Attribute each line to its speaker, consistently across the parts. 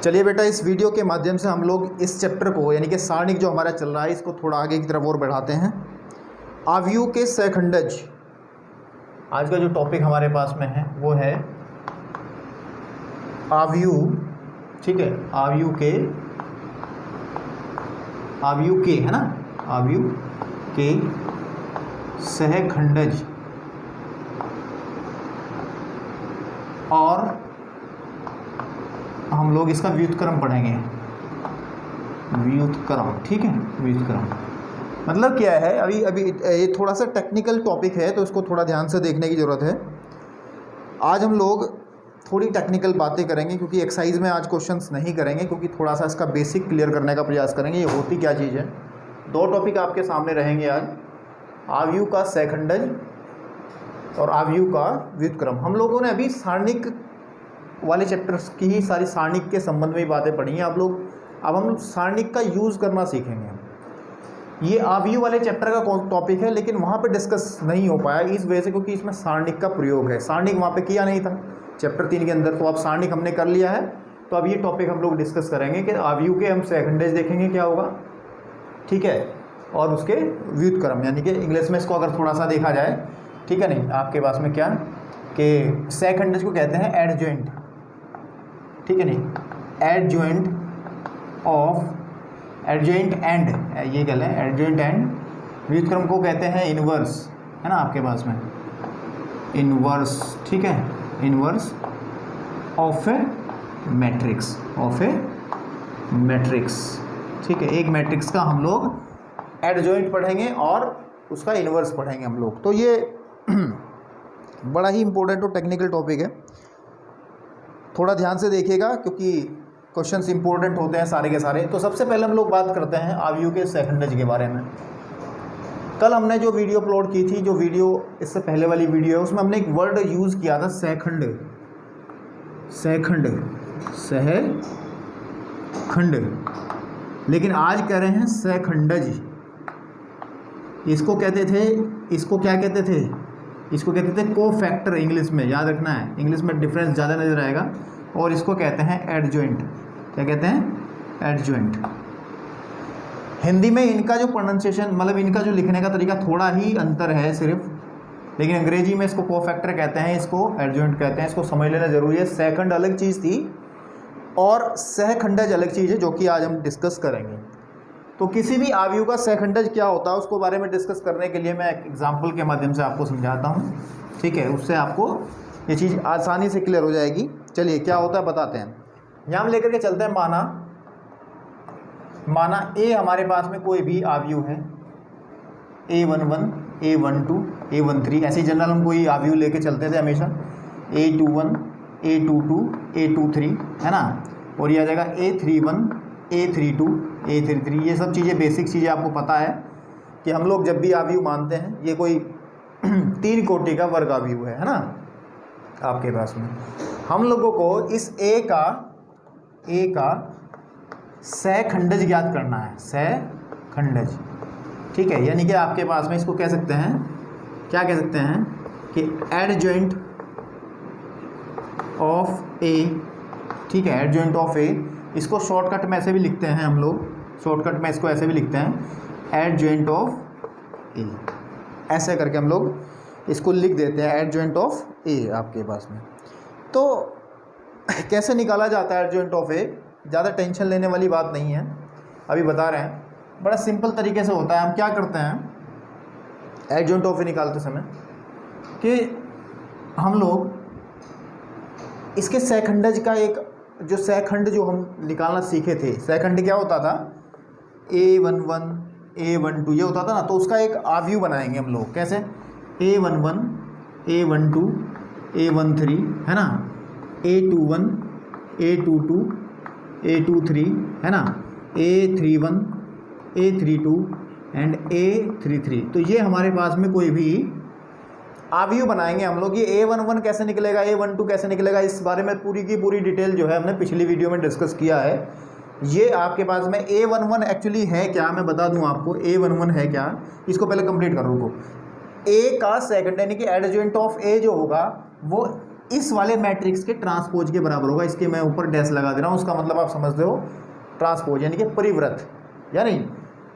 Speaker 1: चलिए बेटा, इस वीडियो के माध्यम से हम लोग इस चैप्टर को यानी कि सारणिक जो हमारा चल रहा है इसको थोड़ा आगे की तरफ और बढ़ाते हैं। आव्यूह के सहखंडज, आज का जो टॉपिक हमारे पास में है वो है आव्यूह। ठीक है, आव्यूह के है ना, आव्यूह के सहखंडज और हम लोग इसका व्युत्क्रम पढ़ेंगे। व्युत्क्रम, ठीक है, व्युत्क्रम मतलब क्या है। अभी ये थोड़ा सा टेक्निकल टॉपिक है तो इसको थोड़ा ध्यान से देखने की ज़रूरत है। आज हम लोग थोड़ी टेक्निकल बातें करेंगे क्योंकि एक्सरसाइज में आज क्वेश्चंस नहीं करेंगे, क्योंकि थोड़ा सा इसका बेसिक क्लियर करने का प्रयास करेंगे ये होती क्या चीज़ है। दो टॉपिक आपके सामने रहेंगे आज, आव्यूह का सहखंडज और आव्यूह का व्युत्क्रम। हम लोगों ने अभी सारणिक वाले चैप्टर्स की ही सारी सारणिक के संबंध में बातें पढ़ी हैं आप लोग। अब हम सारणिक का यूज़ करना सीखेंगे। ये आव्यूह वाले चैप्टर का टॉपिक है लेकिन वहाँ पे डिस्कस नहीं हो पाया इस वजह से क्योंकि इसमें सारणिक का प्रयोग है। सारणिक वहाँ पे किया नहीं था चैप्टर 3 के अंदर, तो अब सारणिक हमने कर लिया है। तो अब ये टॉपिक हम लोग डिस्कस करेंगे कि आव्यूह के हम सहखंडज देखेंगे क्या होगा, ठीक है, और उसके व्युत्क्रम यानी कि इंग्लिश में इसको अगर थोड़ा सा देखा जाए, ठीक है, नहीं आपके पास में क्या कि सहखंडज को कहते हैं एडजॉइंट, ठीक है, नहीं एडजॉइंट ऑफ एडजॉइंट एंड, ये गल है एडजॉइंट एंड। व्युत्क्रम को कहते हैं इनवर्स, है ना आपके पास में इनवर्स, ठीक है, inverse of A matrix, of A matrix, ठीक है। एक मैट्रिक्स का हम लोग एडजॉइंट पढ़ेंगे और उसका इनवर्स पढ़ेंगे हम लोग। तो ये बड़ा ही इंपॉर्टेंट और टेक्निकल टॉपिक है, थोड़ा ध्यान से देखिएगा क्योंकि क्वेश्चंस इंपॉर्टेंट होते हैं सारे के सारे। तो सबसे पहले हम लोग बात करते हैं आव्यूह के सहखंडज के बारे में। कल हमने जो वीडियो अपलोड की थी, जो वीडियो इससे पहले वाली वीडियो है, उसमें हमने एक वर्ड यूज़ किया था सहखंड, सहखंड, सहखंड, लेकिन आज कह रहे हैं सहखंडज। इसको कहते थे, इसको क्या कहते थे, इसको कहते थे कोफैक्टर, इंग्लिश में याद रखना है, इंग्लिश में डिफरेंस ज़्यादा नज़र आएगा। और इसको कहते हैं एडजॉइंट, क्या कहते हैं, एडजॉइंट। हिंदी में इनका जो प्रोनाउंसिएशन मतलब इनका जो लिखने का तरीका थोड़ा ही अंतर है सिर्फ, लेकिन अंग्रेजी में इसको कोफैक्टर कहते हैं, इसको एडजॉइंट कहते हैं। इसको समझ लेना ज़रूरी है। सहखंड अलग चीज़ थी और सहखंडज अलग चीज़ है जो कि आज हम डिस्कस करेंगे। तो किसी भी आव्यूह का सहखंडज क्या होता है उसको बारे में डिस्कस करने के लिए मैं एक एग्जाम्पल के माध्यम से आपको समझाता हूँ, ठीक है, उससे आपको ये चीज़ आसानी से क्लियर हो जाएगी। चलिए क्या होता है बताते हैं। यहाँ हम लेकर के चलते हैं, माना ए हमारे पास में कोई भी आव्यूह है, A11, A12, A13, ऐसे जनरल हम कोई आव्यूह लेके चलते थे हमेशा, A21, A22, A23, है ना, और ये आ जाएगा A31, A32, A33। ये सब चीज़ें बेसिक चीज़ें आपको पता है कि हम लोग जब भी आव्यूह मानते हैं ये कोई 3 कोटि का वर्ग आव्यूह है ना आपके पास में। हम लोगों को इस ए का सहखंडज ज्ञात करना है, सहखंडज, ठीक है, यानी कि आपके पास में इसको कह सकते हैं, क्या कह सकते हैं कि एडजॉइंट ऑफ ए, ठीक है, एडजॉइंट ऑफ ए। इसको शॉर्टकट में ऐसे भी लिखते हैं हम लोग, शॉर्टकट में इसको ऐसे भी लिखते हैं एडजॉइंट ऑफ ए, ऐसे करके हम लोग इसको लिख देते हैं एडजॉइंट ऑफ ए आपके पास में। तो कैसे निकाला जाता है एडजॉइंट ऑफ ए, ज़्यादा टेंशन लेने वाली बात नहीं है, अभी बता रहे हैं, बड़ा सिंपल तरीके से होता है। हम क्या करते हैं एडजॉइंट ऑफ ए निकालते समय कि हम लोग इसके सहखंडज का एक जो सहखंड जो हम निकालना सीखे थे, सहखंड क्या होता था, A11, A12 ये होता था ना, तो उसका एक आव्यूह बनाएंगे हम लोग। कैसे, A11, A12, A13, है ना, A21, A22, A23, है ना, A31, A32 एंड A33। तो ये हमारे पास में कोई भी आव्यूह बनाएंगे हम लोग। ये A11 कैसे निकलेगा, A12 कैसे निकलेगा, इस बारे में पूरी की पूरी डिटेल जो है हमने पिछली वीडियो में डिस्कस किया है। ये आपके पास में A11 एक्चुअली है क्या, मैं बता दूं आपको A11 है क्या, इसको पहले कंप्लीट कर रुको। ए का सेकंड यानी कि एडजॉइंट ऑफ ए जो होगा वो इस वाले मैट्रिक्स के ट्रांसपोज के बराबर होगा। इसके मैं ऊपर डैश लगा दे रहा हूँ, उसका मतलब आप समझते हो ट्रांसपोज यानी कि परिव्रत, यानी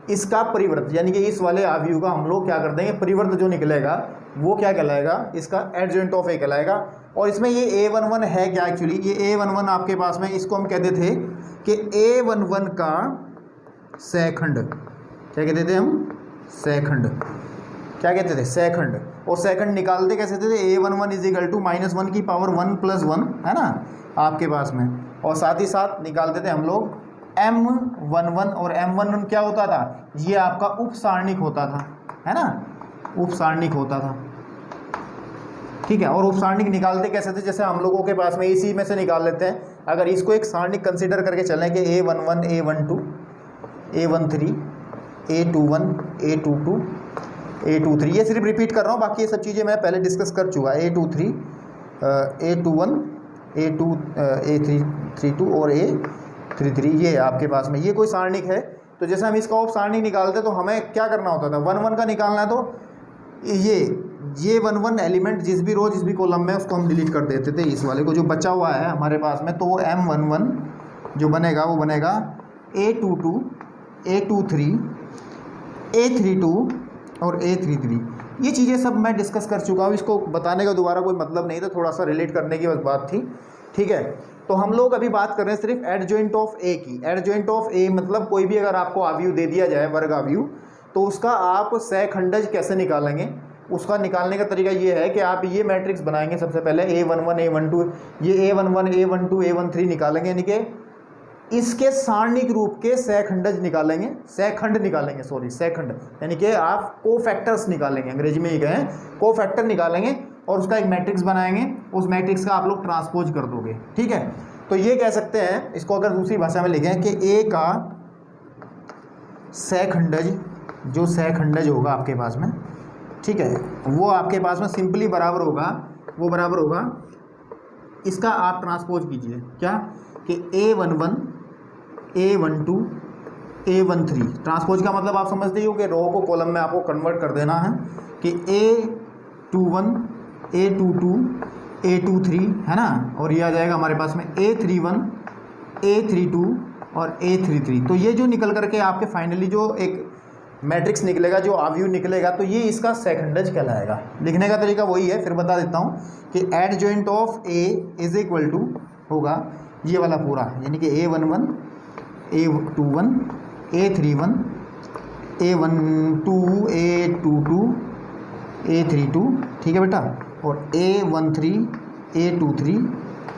Speaker 1: इसका परिव्रत, यानी कि इस वाले अवयव का हम लोग क्या कर देंगे, परिव्रत जो निकलेगा वो क्या कहलाएगा, इसका एडजॉइंट ऑफ ए कहलाएगा। और इसमें ये A11 है क्या, एक्चुअली ये A11 आपके पास में, इसको हम कहते थे कि A11 का सेखंड, क्या कहते थे हम, सेखंड, क्या कहते थे, सेखंड। और सेकंड निकालते कैसे थे, A11 इज इक्वल टू -1 की पावर 1 + 1 है ना आपके पास में। और साथ ही साथ निकालते थे हम लोग M11, और M11 क्या होता था, ये आपका उप सारणिक होता था, है ना, उप सारणिक होता था, ठीक है। और उप सारणिक निकालते कैसे थे, जैसे हम लोगों के पास में इसी में से निकाल लेते हैं। अगर इसको एक सारणिक कंसीडर करके चलें कि A11 A12 A13 A21 A22 A23, ये सिर्फ रिपीट कर रहा हूँ, बाकी ये सब चीज़ें मैं पहले डिस्कस कर चुका। A23 A21 A32 और A33, ये है आपके पास में, ये कोई सारणिक है। तो जैसे हम इसका उप सारणिक निकालते तो हमें क्या करना होता था, 1 का निकालना है, तो ये 1 एलिमेंट जिस भी रो जिस भी कॉलम में, उसको हम डिलीट कर देते थे। इस वाले को जो बचा हुआ है हमारे पास में, तो वो M11 जो बनेगा वो बनेगा A22 A23 A32 और A33। ये चीज़ें सब मैं डिस्कस कर चुका हूँ, इसको बताने का दोबारा कोई मतलब नहीं था, थोड़ा सा रिलेट करने की बस बात थी, ठीक है। तो हम लोग अभी बात कर रहे हैं सिर्फ एडजॉइंट ऑफ ए की। एडजॉइंट ऑफ ए मतलब कोई भी अगर आपको अवयव दे दिया जाए, वर्ग अवयव, तो उसका आप सहखंडज कैसे निकालेंगे। उसका निकालने का तरीका ये है कि आप ये मैट्रिक्स बनाएंगे, सबसे पहले A11 A12, ये A11 A12 A13 निकालेंगे, यानी कि इसके सारणिक रूप के सहखंडज निकालेंगे, सहखंड निकालेंगे, सॉरी सहखंड, यानी कि आप कोफैक्टर्स निकालेंगे, अंग्रेजी में ये कहें कोफैक्टर निकालेंगे, और उसका एक मैट्रिक्स बनाएंगे, उस मैट्रिक्स का आप लोग ट्रांसपोज कर दोगे, ठीक है। तो ये कह सकते हैं, इसको अगर दूसरी भाषा में लिखें कि ए का सहखंडज, जो सहखंडज होगा आपके पास में, ठीक है, वो आपके पास में सिंपली बराबर होगा, वो बराबर होगा इसका आप ट्रांसपोज कीजिए, क्या कि A11 A12 A13। ट्रांसपोज का मतलब आप समझते हो कि रो को कॉलम में आपको कन्वर्ट कर देना है कि A21 A22 A23 है ना, और ये आ जाएगा हमारे पास में A31 A32 और A33। तो ये जो निकल करके आपके फाइनली जो एक मैट्रिक्स निकलेगा, जो अवयव निकलेगा, तो ये इसका सेकंडज कहलाएगा। लिखने का तरीका वही है, फिर बता देता हूँ कि adjoint of A is equal to होगा ये वाला पूरा, यानी कि A11 A21 A31 A12 A22 A32, ठीक है बेटा, और A13 A23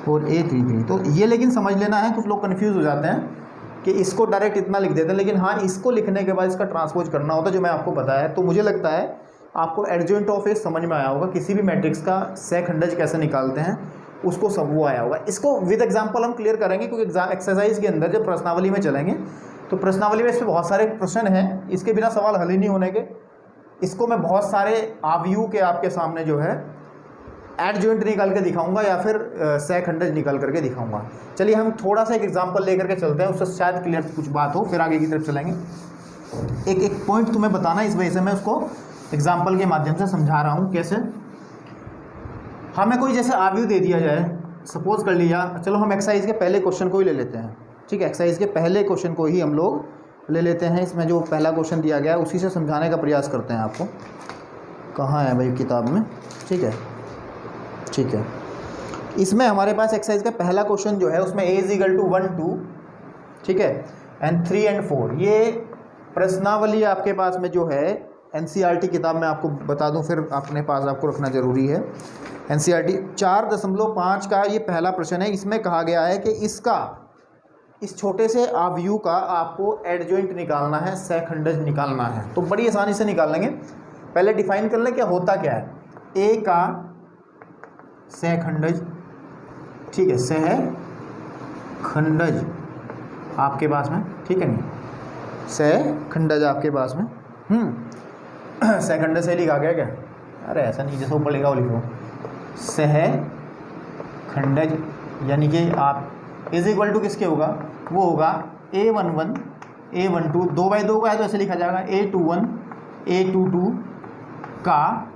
Speaker 1: और A33। तो ये लेकिन समझ लेना है, कुछ लोग कन्फ्यूज़ हो जाते हैं कि इसको डायरेक्ट इतना लिख देते हैं, लेकिन हाँ इसको लिखने के बाद इसका ट्रांसपोज करना होता है, जो मैं आपको बताया। तो मुझे लगता है आपको एडजॉइंट ऑफ ए समझ में आया होगा, किसी भी मैट्रिक्स का सहखंडज कैसे निकालते हैं उसको सब वो आया होगा। इसको विद एग्जांपल हम क्लियर करेंगे, क्योंकि एक्सरसाइज के अंदर जब प्रश्नावली में चलेंगे तो प्रश्नावली में इस पर बहुत सारे प्रश्न हैं, इसके बिना सवाल हल ही नहीं होने के। इसको मैं बहुत सारे अवयव के आपके सामने जो है एडजॉइंट निकाल के दिखाऊंगा, या फिर सहखंडज निकाल करके दिखाऊंगा। चलिए हम थोड़ा सा एक एग्जांपल लेकर के चलते हैं, उससे शायद क्लियर कुछ बात हो, फिर आगे की तरफ चलेंगे। एक पॉइंट तुम्हें बताना, इस वजह से मैं उसको एग्जाम्पल के माध्यम से समझा रहा हूँ। कैसे, हमें कोई जैसे अवयव दे दिया जाए, सपोज कर लिया, चलो हम एक्सरसाइज के पहले क्वेश्चन को ही ले लेते हैं, ठीक है, एक्सरसाइज के पहले क्वेश्चन को ही हम लोग ले लेते हैं। इसमें जो पहला क्वेश्चन दिया गया है उसी से समझाने का प्रयास करते हैं आपको। कहाँ है भाई किताब में, ठीक है, ठीक है। इसमें हमारे पास एक्सरसाइज का पहला क्वेश्चन जो है उसमें A = 1 2, ठीक है, एंड 3 और 4। ये प्रश्नावली आपके पास में जो है NCERT किताब में आपको बता दूं, फिर अपने पास आपको रखना ज़रूरी है। NCERT 4.5 का ये पहला प्रश्न है। इसमें कहा गया है कि इसका, इस छोटे से अवयव का आपको एडजॉइंट निकालना है, सहखंडज निकालना है। तो बड़ी आसानी से निकाल लेंगे। पहले डिफाइन कर लें क्या होता क्या है। ए का सहखंडज, ठीक है, सहखंडज आपके पास में, ठीक है नहीं, सहखंडज आपके पास में, सहखंडज से लिखा गया क्या, अरे ऐसा नहीं, जैसे ऊपर लिखा वो लिखो, सहखंडज, यानी कि आप = किसके होगा, वो होगा A11 A12, 2/2 का है तो ऐसे लिखा जाएगा A21 A22 का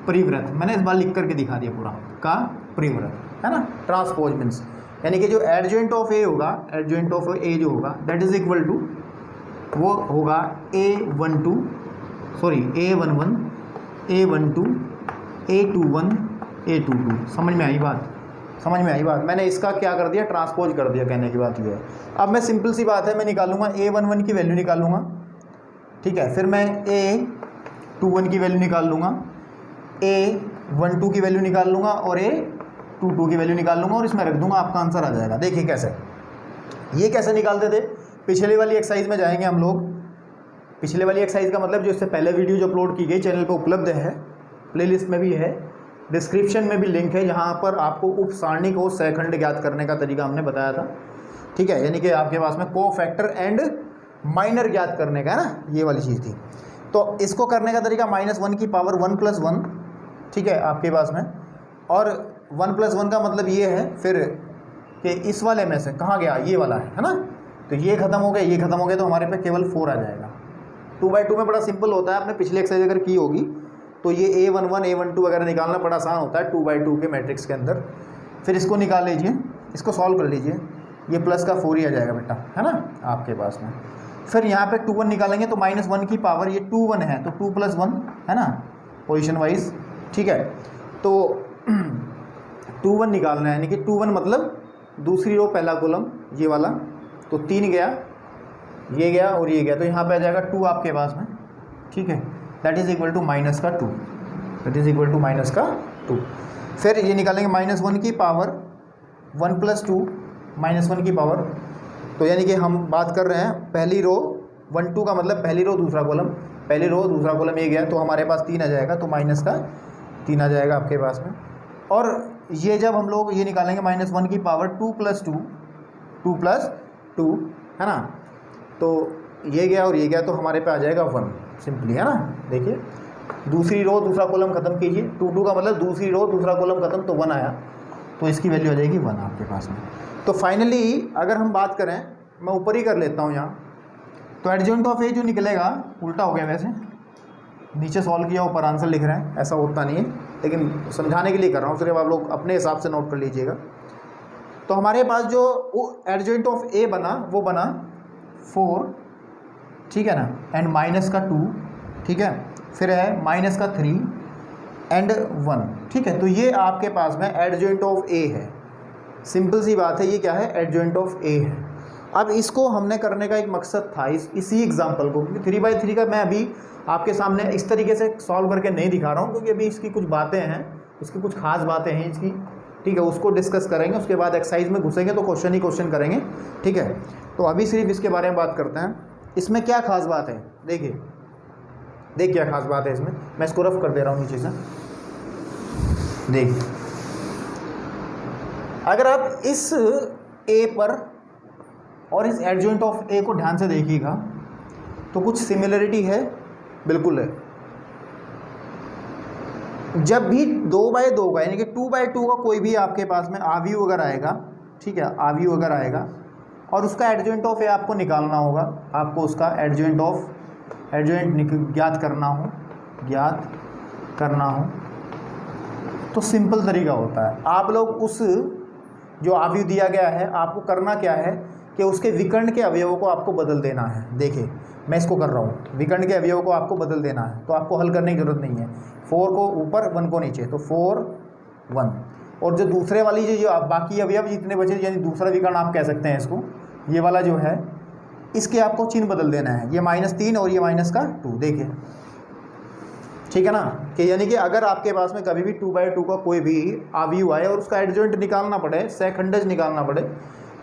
Speaker 1: परिव्रत। मैंने इस बार लिख करके दिखा दिया पूरा, का परिवर्त, है ना, ट्रांसपोज मीन्स, यानी कि जो एडजॉइंट ऑफ ए होगा, एडजॉइंट ऑफ ए जो होगा दैट इज इक्वल टू, वो होगा A12 sorry A11 A12 A21 A22। समझ में आई बात, समझ में आई बात। मैंने इसका क्या कर दिया, ट्रांसपोज कर दिया, कहने की बात ये है। अब मैं सिंपल सी बात है, मैं निकालूंगा A11 की वैल्यू निकालूंगा, ठीक है, फिर मैं A21 की वैल्यू निकाल लूँगा, A12 की वैल्यू निकाल लूँगा और A22 की वैल्यू निकाल लूँगा और इसमें रख दूंगा, आपका आंसर आ जाएगा। देखिए कैसे, ये कैसे निकालते थे, पिछले वाली एक्सरसाइज में जाएंगे हम लोग। पिछले वाली एक्सरसाइज का मतलब जो इससे पहले वीडियो जो अपलोड की गई चैनल पर उपलब्ध है, प्लेलिस्ट में भी है, डिस्क्रिप्शन में भी लिंक है, जहाँ पर आपको उप सारणी को सहखंड ज्ञात करने का तरीका हमने बताया था, ठीक है, यानी कि आपके पास में को फैक्टर एंड माइनर ज्ञात करने का, है ना, ये वाली चीज़ थी। तो इसको करने का तरीका -1 की पावर 1 + 1, ठीक है, आपके पास में, और 1 + 1 का मतलब ये है फिर कि इस वाले में से कहाँ गया, ये वाला है ना, तो ये खत्म हो गया, ये खत्म हो गया, तो हमारे पे केवल 4 आ जाएगा। 2/2 में बड़ा सिंपल होता है, आपने पिछली एक्सरसाइज अगर की होगी तो ये A11 A12 वगैरह निकालना बड़ा आसान होता है 2/2 के मैट्रिक्स के अंदर। फिर इसको निकाल लीजिए, इसको सॉल्व कर लीजिए, ये प्लस का 4 ही आ जाएगा बेटा, है ना, आपके पास में। फिर यहाँ पे 2 1 निकालेंगे तो -1 की पावर, ये 2 1 है तो 2 + 1, है ना, पोजीशन वाइज, ठीक है। तो 2 1 निकालना है, यानी कि 2 1 मतलब दूसरी रो पहला कॉलम ये वाला, तो 3 गया, ये गया और ये गया, तो यहाँ पे आ जाएगा 2 आपके पास में, ठीक है, that is equal to -2, that is equal to -2। फिर ये निकालेंगे -1 की पावर 1 + 2 -1 की पावर, तो यानी कि हम बात कर रहे हैं पहली रो 1 2 का मतलब पहली रो दूसरा कॉलम, पहली रो दूसरा कॉलम ये गया, तो हमारे पास 3 आ जाएगा, तो -3 आ जाएगा आपके पास में। और ये जब हम लोग ये निकालेंगे -1 की पावर 2 + 2 है ना, तो ये गया और ये गया, तो हमारे पे आ जाएगा 1 सिंपली, है ना। देखिए दूसरी रो दूसरा कॉलम खत्म कीजिए, 2 2 का मतलब दूसरी रो दूसरा कॉलम खत्म, तो 1 आया, तो इसकी वैल्यू आ जाएगी 1 आपके पास में। तो फाइनली अगर हम बात करें, मैं ऊपर ही कर लेता हूँ यहाँ, तो एडजॉइंट ऑफ ए जो निकलेगा, उल्टा हो गया वैसे, नीचे सॉल्व किया ऊपर आंसर लिख रहे हैं, ऐसा होता नहीं है, लेकिन समझाने के लिए कर रहा हूँ, सिर्फ आप लोग अपने हिसाब से नोट कर लीजिएगा। तो हमारे पास जो एडजॉइंट ऑफ ए बना वो बना 4, ठीक है ना, एंड -2, ठीक है, फिर है -3 एंड 1, ठीक है। तो ये आपके पास में एडजॉइंट ऑफ ए है, सिंपल सी बात है, ये क्या है, एडजॉइंट ऑफ ए है। अब इसको हमने करने का एक मकसद था, इसी एग्जाम्पल को, क्योंकि 3/3 का मैं अभी आपके सामने इस तरीके से सॉल्व करके नहीं दिखा रहा हूँ, क्योंकि अभी इसकी कुछ बातें हैं, इसकी कुछ खास बातें हैं इसकी, ठीक है, उसको डिस्कस करेंगे, उसके बाद एक्सरसाइज में घुसेंगे तो क्वेश्चन ही क्वेश्चन करेंगे, ठीक है। तो अभी सिर्फ इसके बारे में बात करते हैं, इसमें क्या खास बात है, देखिए देख क्या खास बात है इसमें, मैं इसको रफ कर दे रहा हूँ नीचे से। देखिए अगर आप इस ए पर और इस एडजॉइंट ऑफ ए को ध्यान से देखिएगा तो कुछ सिमिलरिटी है, बिल्कुल है। जब भी 2/2 का यानी कि 2/2 का कोई भी आपके पास में आव्यूह अगर आएगा, ठीक है, आव्यूह अगर आएगा और उसका एडजॉइंट ऑफ ए आपको निकालना होगा, आपको उसका एडजॉइंट ज्ञात करना हो तो सिंपल तरीका होता है, आप लोग उस जो आव्यूह दिया गया है आपको करना क्या है कि उसके विकर्ण के अवयवों को आपको बदल देना है। देखिए मैं इसको कर रहा हूँ, विकर्ण के अवयवों को आपको बदल देना है, तो आपको हल करने की जरूरत नहीं है, 4 को ऊपर 1 को नीचे, तो 4 1, और जो दूसरे वाली जो बाकी अवयव जितने बचे, यानी दूसरा विकर्ण आप कह सकते हैं इसको, ये वाला जो है इसके आपको चिन्ह बदल देना है, ये -3 और ये -2, देखिए, ठीक है ना, कि यानी कि अगर आपके पास में कभी भी 2/2 का कोई भी आव्यूह आए और उसका एडजॉइंट निकालना पड़े, सहखंडज निकालना पड़े,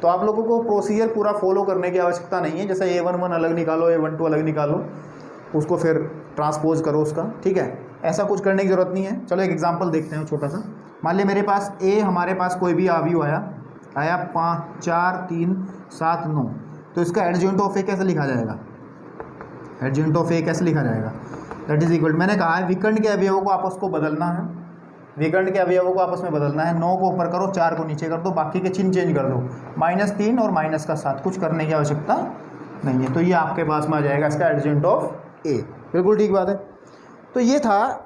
Speaker 1: तो आप लोगों को प्रोसीजर पूरा फॉलो करने की आवश्यकता नहीं है, जैसे A11 अलग निकालो, A12 अलग निकालो, उसको फिर ट्रांसपोज करो उसका, ठीक है, ऐसा कुछ करने की ज़रूरत नहीं है। चलो एक एग्जांपल देखते हैं छोटा सा। मान लिया मेरे पास हमारे पास कोई भी आव्यूह आया 5 4 3 7 9, तो इसका एडजॉइंट ऑफ ए कैसे लिखा जाएगा, एडजॉइंट ऑफ ए कैसे लिखा जाएगा, दैट इज इक्वल, मैंने कहा है विकर्ण के अवयवों को आपस को बदलना है, विकर्ण के अवयवों को आपस में बदलना है, 9 को ऊपर करो, 4 को नीचे कर दो, बाकी के चिन्ह चेंज कर दो, -3 और -7, कुछ करने की आवश्यकता नहीं है, तो ये आपके पास में आ जाएगा इसका एडजॉइंट ऑफ ए, बिल्कुल ठीक बात है। तो ये था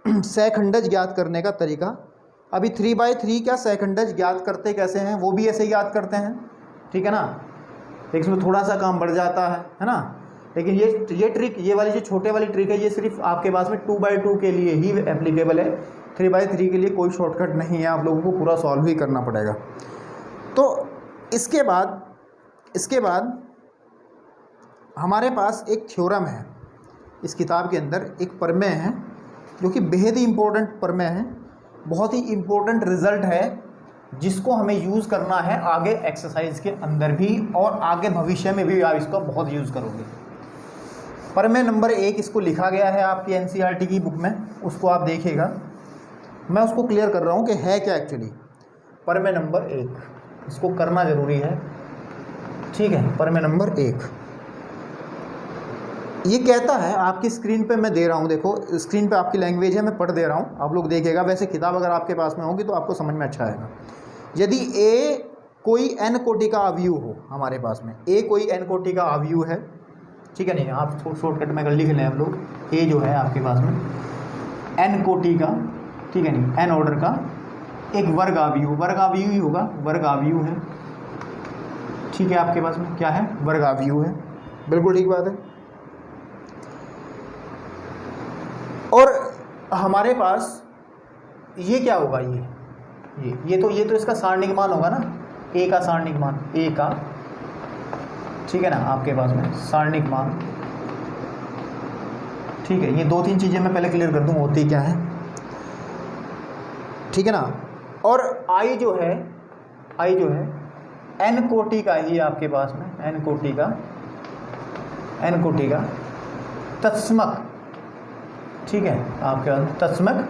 Speaker 1: सहखंडज ज्ञात करने का तरीका, अभी 3/3 क्या सेकंडज ज्ञात करते कैसे हैं, वो भी ऐसे ही याद करते हैं, ठीक है ना। लेकिन इसमें थोड़ा सा काम बढ़ जाता है ना। लेकिन ये ट्रिक, ये वाली जो छोटे वाली ट्रिक है, ये सिर्फ आपके पास में 2/2 के लिए ही एप्लीकेबल है। 3/3 के लिए कोई शॉर्टकट नहीं है, आप लोगों को पूरा सॉल्व ही करना पड़ेगा। तो इसके बाद हमारे पास एक थ्योरम है इस किताब के अंदर, एक प्रमेय है जो कि बेहद ही इम्पोर्टेंट प्रमेय है, बहुत ही इम्पोर्टेंट रिजल्ट है, जिसको हमें यूज़ करना है आगे एक्सरसाइज के अंदर भी और आगे भविष्य में भी आप इसका बहुत यूज़ करोगे। प्रमेय नंबर 1 इसको लिखा गया है आपकी एनसीईआरटी की बुक में, उसको आप देखिएगा। मैं उसको क्लियर कर रहा हूँ कि है क्या एक्चुअली। प्रमेय नंबर 1 इसको करना ज़रूरी है, ठीक है। प्रमेय नंबर 1 ये कहता है, आपकी स्क्रीन पे मैं दे रहा हूँ, देखो स्क्रीन पे आपकी लैंग्वेज है, मैं पढ़ दे रहा हूँ, आप लोग देखिएगा। वैसे किताब अगर आपके पास में होगी तो आपको समझ में अच्छा आएगा। यदि ए कोई n कोटि का अवयव हो हमारे पास में, ए कोई n कोटि का अवयव है, ठीक है नहीं, आप शॉर्टकट में कर लिख लें हम लोग। ए जो है आपके पास में n कोटि का, ठीक है नहीं, n ऑर्डर का एक वर्ग अवयव ही होगा, वर्ग अवयव है, ठीक है। आपके पास में क्या है, वर्ग अवयव है, बिल्कुल ठीक बात है। और हमारे पास ये क्या होगा, ये तो इसका सारणिक मान होगा ना, ए का सारणिक मान, ए का, ठीक है ना, आपके पास में सारणिक मान, ठीक है। ये 2-3 चीज़ें मैं पहले क्लियर कर दूँ होती क्या है, ठीक है ना। और आई जो है n कोटि का ही आपके पास में, n कोटि का तत्समक, ठीक है, आपके पास तत्समक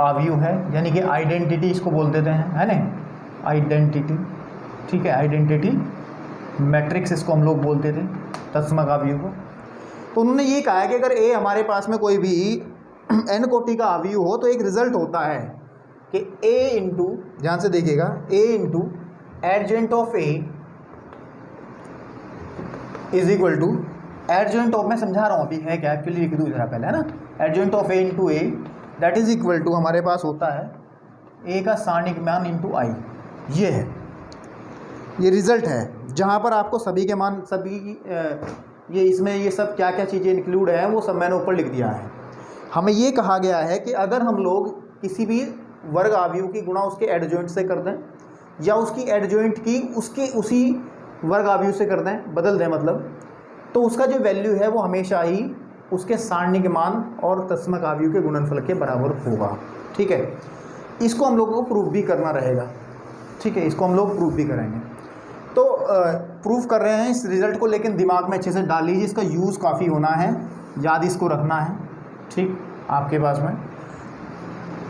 Speaker 1: अवयव है, यानी कि आइडेंटिटी इसको बोल देते हैं, है ना, आइडेंटिटी, ठीक है, आइडेंटिटी मैट्रिक्स इसको हम लोग बोलते थे, तत्समक अवयव को। तो उन्होंने ये कहा है कि अगर ए हमारे पास में कोई भी n कोटि का अवयव हो तो एक रिजल्ट होता है कि a इंटू, ध्यान से देखिएगा, a into adjoint of a is equal to adjoint of, मैं समझा रहा हूँ अभी है क्या, एक्चुअली लिख दूँ जरा पहले, है ना। Adjoint of a into A that is equal to हमारे पास होता है a का सारणिक मान इंटू आई। ये है, ये रिजल्ट है जहाँ पर आपको सभी के मान, ये इसमें ये सब क्या क्या चीज़ें इंक्लूड है वो सब मैंने ऊपर लिख दिया है। हमें ये कहा गया है कि अगर हम लोग किसी भी वर्ग अवयव की गुणा उसके एडजॉइंट से कर दें, या उसकी एडजॉइंट की उसके उसी वर्ग अवयव से कर दें, बदल दें मतलब, तो उसका जो वैल्यू है वो हमेशा ही उसके सारणिक मान और तत्समक अवयव के गुणनफल के बराबर होगा, ठीक है। इसको हम लोगों को प्रूफ भी करना रहेगा, ठीक है, इसको हम लोग प्रूफ भी करेंगे। तो प्रूफ कर रहे हैं इस रिज़ल्ट को, लेकिन दिमाग में अच्छे से डाल लीजिए, इसका यूज़ काफ़ी होना है, याद इसको रखना है, ठीक। आपके पास में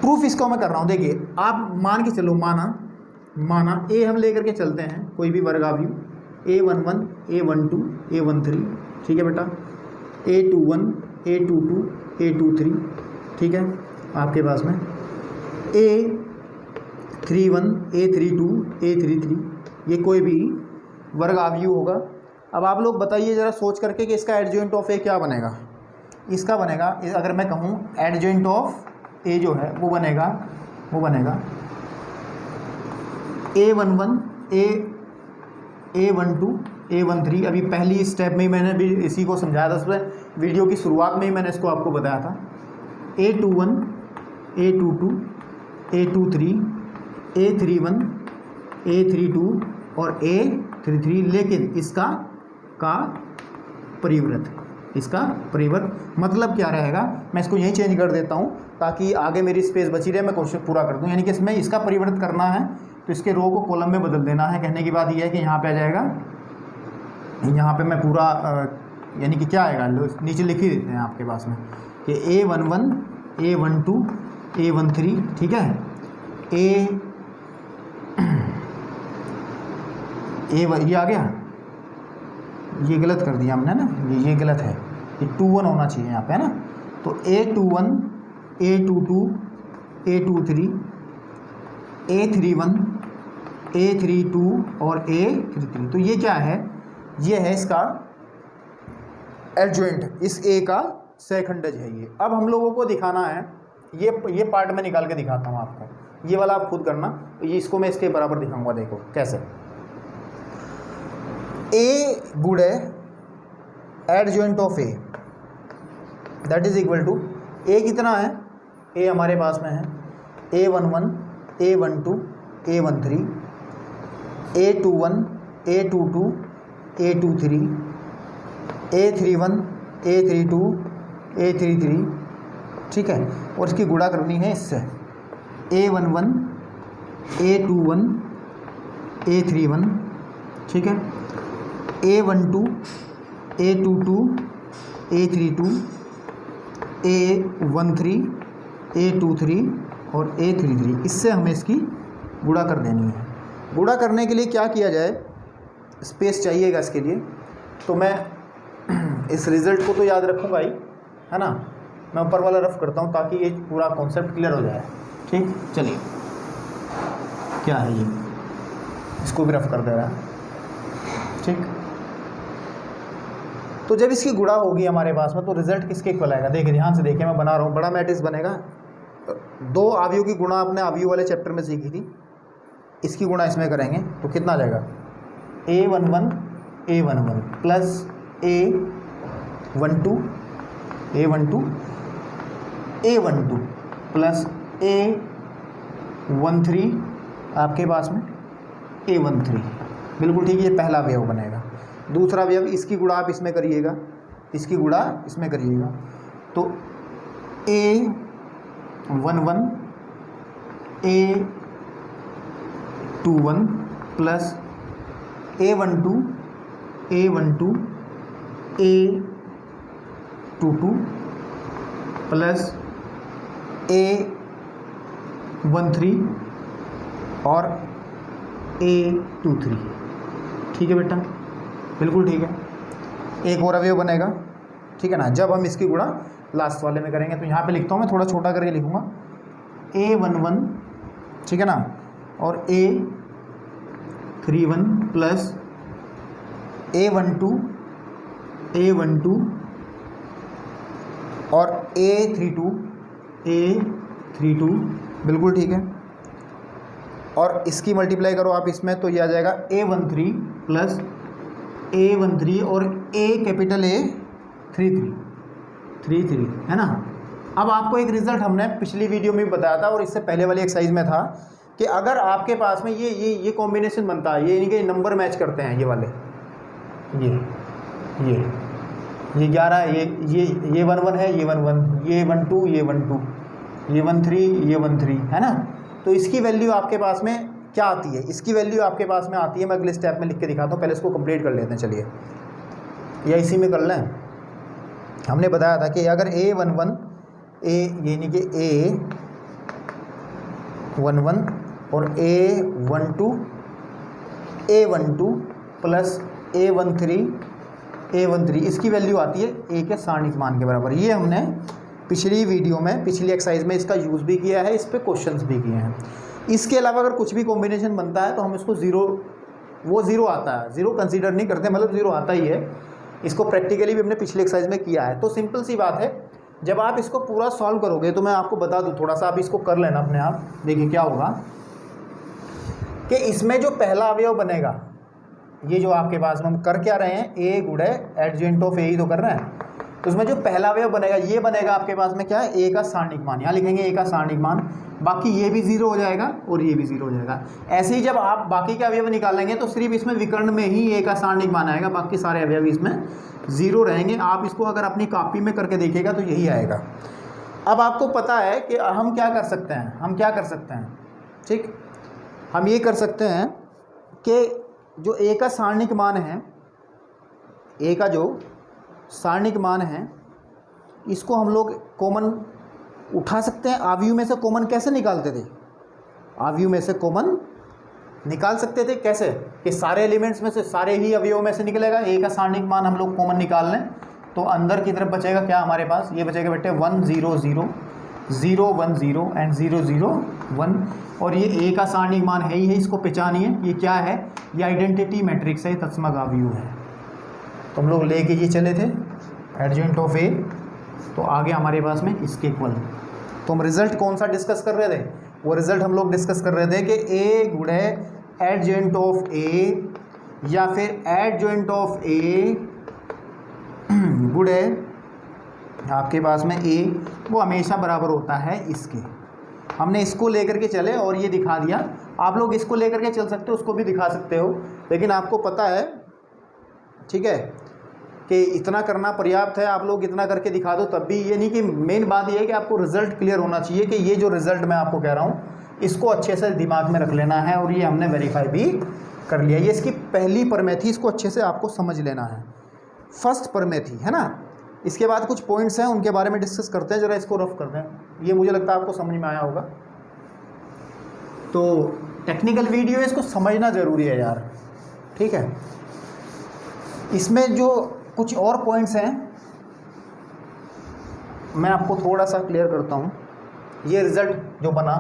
Speaker 1: प्रूफ इसको मैं कर रहा हूँ, देखिए आप मान के चलो, माना ए हम लेकर के चलते हैं कोई भी वर्ग अवयव, A11, A12, A13, ठीक है बेटा, A21, A22, A23, ठीक है। आपके पास में A31, A32, A33, ये कोई भी वर्ग अवयव होगा। अब आप लोग बताइए ज़रा सोच करके कि इसका एडजॉइंट ऑफ ए क्या बनेगा। इसका बनेगा, अगर मैं कहूँ एडजॉइंट ऑफ ए जो है वो बनेगा A11, A12, A13। अभी पहली स्टेप में ही मैंने भी इसी को समझाया था, उसमें वीडियो की शुरुआत में ही मैंने इसको आपको बताया था। A21, A22, A23, A31, A32 और A33, लेकिन इसका परिवर्त मतलब क्या रहेगा, मैं इसको यहीं चेंज कर देता हूँ ताकि आगे मेरी स्पेस बची रहे, मैं क्वेश्चन पूरा कर दूँ। यानी कि इसमें इसका परिवर्त करना है तो इसके रो को कॉलम में बदल देना है। कहने की बात यह है कि यहाँ पे आ जाएगा, यहाँ पे मैं पूरा यानी कि क्या आएगा, नीचे लिख ही देते हैं आपके पास में कि A11, A12, A13, ठीक है, ये आ गया, ये गलत कर दिया हमने ना, ये गलत है, ये 21 होना चाहिए यहाँ पे, है ना। तो A21, A22, A23, A31, A32 और A33। तो ये क्या है, ये है इसका एडजॉइंट, इस ए का सेकंडज है ये। अब हम लोगों को दिखाना है ये पार्ट में निकाल के दिखाता हूँ आपको, ये वाला आप खुद करना। ये इसको मैं इसके बराबर दिखाऊंगा, देखो कैसे। ए गुणे adjoint of A that is equal to, A कितना है, ए हमारे पास में है A11 A12 A13 A21 A22 A23 A31 A32 A33, ठीक है। और इसकी गुणा करनी है इससे, A11 A21 A31, ठीक है, A12 A22 A32 A13 A23 और A33, इससे हमें इसकी गुणा कर देनी है। गुणा करने के लिए क्या किया जाए, स्पेस चाहिएगा इसके लिए, तो मैं इस रिज़ल्ट को तो याद रखूँगा ही, है ना। मैं ऊपर वाला रफ करता हूँ ताकि ये पूरा कॉन्सेप्ट क्लियर हो जाए, ठीक। चलिए क्या है ये, इसको भी रफ कर दे रहा है, ठीक। तो जब इसकी गुणा होगी हमारे पास में तो रिजल्ट किसके इक्वल आएगा, देखिए ध्यान से देखिए, मैं बना रहा हूँ, बड़ा मैट्रिक्स बनेगा। दो अवयव की गुणा आपने अवयव वाले चैप्टर में सीखी थी, इसकी गुणा इसमें करेंगे तो कितना आ जाएगा, A11 A11 plus A12 A12 plus A13 आपके पास में A13, बिल्कुल ठीक, ये पहला अवयव बनेगा। दूसरा अवयव, इसकी गुणा आप इसमें करिएगा, इसकी गुणा इसमें करिएगा, तो A11 A21 plus A12 A22 A22 plus A13 और A23, ठीक है बेटा, बिल्कुल ठीक है। एक और अवयव बनेगा, ठीक है ना, जब हम इसकी गुणा लास्ट वाले में करेंगे। तो यहाँ पे लिखता हूँ मैं, थोड़ा छोटा करके लिखूँगा, A11, ठीक है ना, और A31 प्लस A12 और A32 बिल्कुल ठीक है। और इसकी मल्टीप्लाई करो आप इसमें तो ये आ जाएगा A13 प्लस A13 और A कैपिटल A33 है ना। अब आपको एक रिजल्ट हमने पिछली वीडियो में भी बताया था और इससे पहले वाली एक्सरसाइज में था कि अगर आपके पास में ये कॉम्बिनेशन बनता है, ये यानी कि नंबर मैच करते हैं, ये वाले ये 11 है, ये 11 है, ये 11, ये 12, ये 12, ये 13, ये 13, है ना। तो इसकी वैल्यू आपके पास में क्या आती है, इसकी वैल्यू आपके पास में आती है, मैं अगले स्टेप में लिख के दिखाता हूँ, पहले इसको कंप्लीट कर लेते हैं। चलिए या इसी में कर लें। हमने बताया था कि अगर A11 यानी कि A11 और A12 प्लस A13 इसकी वैल्यू आती है A के सारणिक मान के बराबर। ये हमने पिछली वीडियो में, पिछली एक्सरसाइज में इसका यूज़ भी किया है, इस पर क्वेश्चंस भी किए हैं। इसके अलावा अगर कुछ भी कॉम्बिनेशन बनता है तो हम इसको ज़ीरो आता है, ज़ीरो कंसीडर नहीं करते, मतलब ज़ीरो आता ही है। इसको प्रैक्टिकली भी हमने पिछली एक्सरसाइज में किया है। तो सिंपल सी बात है, जब आप इसको पूरा सॉल्व करोगे तो मैं आपको बता दूं, थोड़ा सा आप इसको कर लेना अपने आप। देखिए क्या होगा कि इसमें जो पहला अवयव बनेगा, ये जो आपके पास में हम कर क्या रहे हैं, ए गुणे एडजॉइंट ऑफ ए ही तो कर रहे हैं। तो उसमें जो पहला अवयव बनेगा, ये बनेगा आपके पास में क्या है, ए का सारणिक मान, यहाँ लिखेंगे ए का सारणिक मान, बाकी ये भी ज़ीरो हो जाएगा और ये भी ज़ीरो हो जाएगा। ऐसे ही जब आप बाकी के अवयव निकालेंगे तो सिर्फ इसमें विकर्ण में ही ए का सारणिक मान आएगा, बाकी सारे अवयव इसमें ज़ीरो रहेंगे। आप इसको अगर अपनी कॉपी में करके देखिएगा तो यही आएगा। अब आपको पता है कि हम क्या कर सकते हैं, ठीक, हम ये कर सकते हैं कि जो ए का सारणिक मान है, ए का जो सारणिक मान है, इसको हम लोग कॉमन उठा सकते हैं। अवयव में से कॉमन कैसे निकालते थे, अवयव में से कॉमन निकाल सकते थे कैसे, कि सारे एलिमेंट्स में से, सारे ही अवयवों में से निकलेगा। ए का सारणिक मान हम लोग कॉमन निकाल लें तो अंदर की तरफ बचेगा क्या हमारे पास, ये बचेगा बेटे 1 0 0 0 1 0 एंड 0 0 1। और ये ए का सारणिक मान है ही है, इसको पहचानिए, ये क्या है, ये आइडेंटिटी मैट्रिक्स है, तत्समक अवयव है। तो हम लोग लेके ये चले थे एडजॉइंट ऑफ ए, तो आगे हमारे पास में इसके इक्वल तो हम रिजल्ट कौन सा डिस्कस कर रहे थे? वो रिजल्ट हम लोग डिस्कस कर रहे थे कि ए गुणे एडजॉइंट ऑफ ए या फिर एडजॉइंट ऑफ ए गुणे आपके पास में ए, वो हमेशा बराबर होता है इसके। हमने इसको लेकर के चले और ये दिखा दिया। आप लोग इसको लेकर के चल सकते हो, उसको भी दिखा सकते हो, लेकिन आपको पता है, ठीक है, कि इतना करना पर्याप्त है। आप लोग इतना करके दिखा दो तब भी, ये नहीं कि मेन बात ये है कि आपको रिजल्ट क्लियर होना चाहिए कि ये जो रिजल्ट मैं आपको कह रहा हूँ इसको अच्छे से दिमाग में रख लेना है, और ये हमने वेरीफाई भी कर लिया। ये इसकी पहली प्रमेय थी, इसको अच्छे से आपको समझ लेना है, फर्स्ट प्रमेय थी, है ना। इसके बाद कुछ पॉइंट्स हैं, उनके बारे में डिस्कस करते हैं। ज़रा इसको रफ करते हैं, ये मुझे लगता है आपको समझ में आया होगा। तो टेक्निकल वीडियो है, इसको समझना ज़रूरी है यार, ठीक है। इसमें जो कुछ और पॉइंट्स हैं मैं आपको थोड़ा सा क्लियर करता हूँ। ये रिज़ल्ट जो बना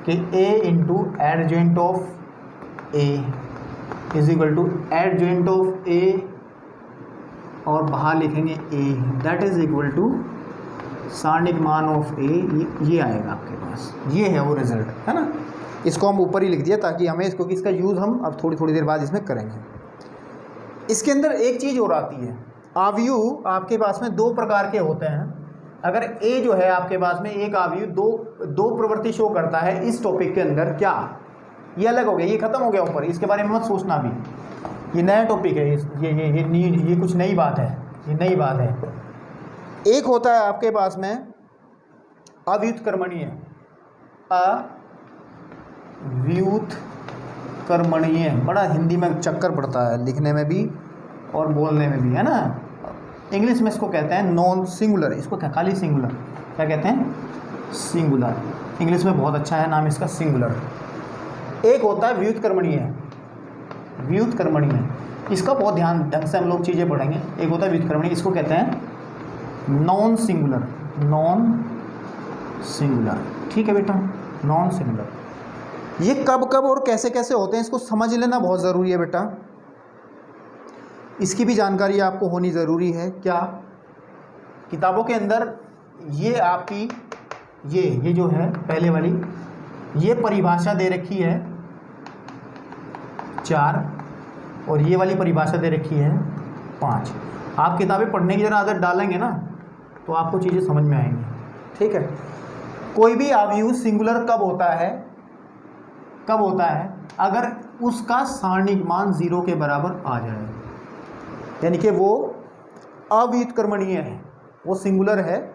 Speaker 1: कि a into adjoint of a is equal to adjoint of a, और बाहर लिखेंगे a, that is equal to सारणिक मान ऑफ a, ये आएगा आपके पास। ये है वो रिज़ल्ट, है ना। इसको हम ऊपर ही लिख दिया ताकि हमें इसको, इसका यूज़ हम अब थोड़ी देर बाद इसमें करेंगे। इसके अंदर एक चीज़ और आती है, आव्यूह आपके पास में दो प्रकार के होते हैं। अगर ए जो है आपके पास में एक आव्यूह दो प्रवृत्ति शो करता है इस टॉपिक के अंदर, क्या ये अलग हो गया, ये खत्म हो गया ऊपर, इसके बारे में मत सोचना अभी, ये नया टॉपिक है, ये कुछ नई बात है, ये नई बात है। एक होता है आपके पास में अव्युत्क्रमणीय, अव्युत्क्रमणीय, बड़ा हिंदी में चक्कर पड़ता है लिखने में भी और बोलने में भी, है ना। इंग्लिश में इसको कहते हैं नॉन सिंगुलर, इसको खाली सिंगुलर, क्या कहते हैं, सिंगुलर। इंग्लिश में बहुत अच्छा है नाम इसका, सिंगुलर। एक होता है व्युत्क्रमणीय, व्युत्क्रमणीय, इसका बहुत ध्यान ढंग से हम लोग चीज़ें पढ़ेंगे। एक होता है व्युत्क्रमणीय, इसको कहते हैं नॉन सिंगुलर, नॉन सिंगुलर, ठीक है बेटा, नॉन सिंगुलर। ये कब कब और कैसे कैसे होते हैं इसको समझ लेना बहुत ज़रूरी है बेटा, इसकी भी जानकारी आपको होनी ज़रूरी है। क्या किताबों के अंदर ये आपकी ये जो है पहले वाली, ये परिभाषा दे रखी है 4, और ये वाली परिभाषा दे रखी है 5। आप किताबें पढ़ने की जरा आदत डालेंगे ना तो आपको चीज़ें समझ में आएंगी, ठीक है। कोई भी आव्यूह सिंगुलर कब होता है, कब होता है, अगर उसका सारणिक मान 0 के बराबर आ जाए, यानी कि वो अव्युत्क्रमणीय है, वो सिंगुलर है,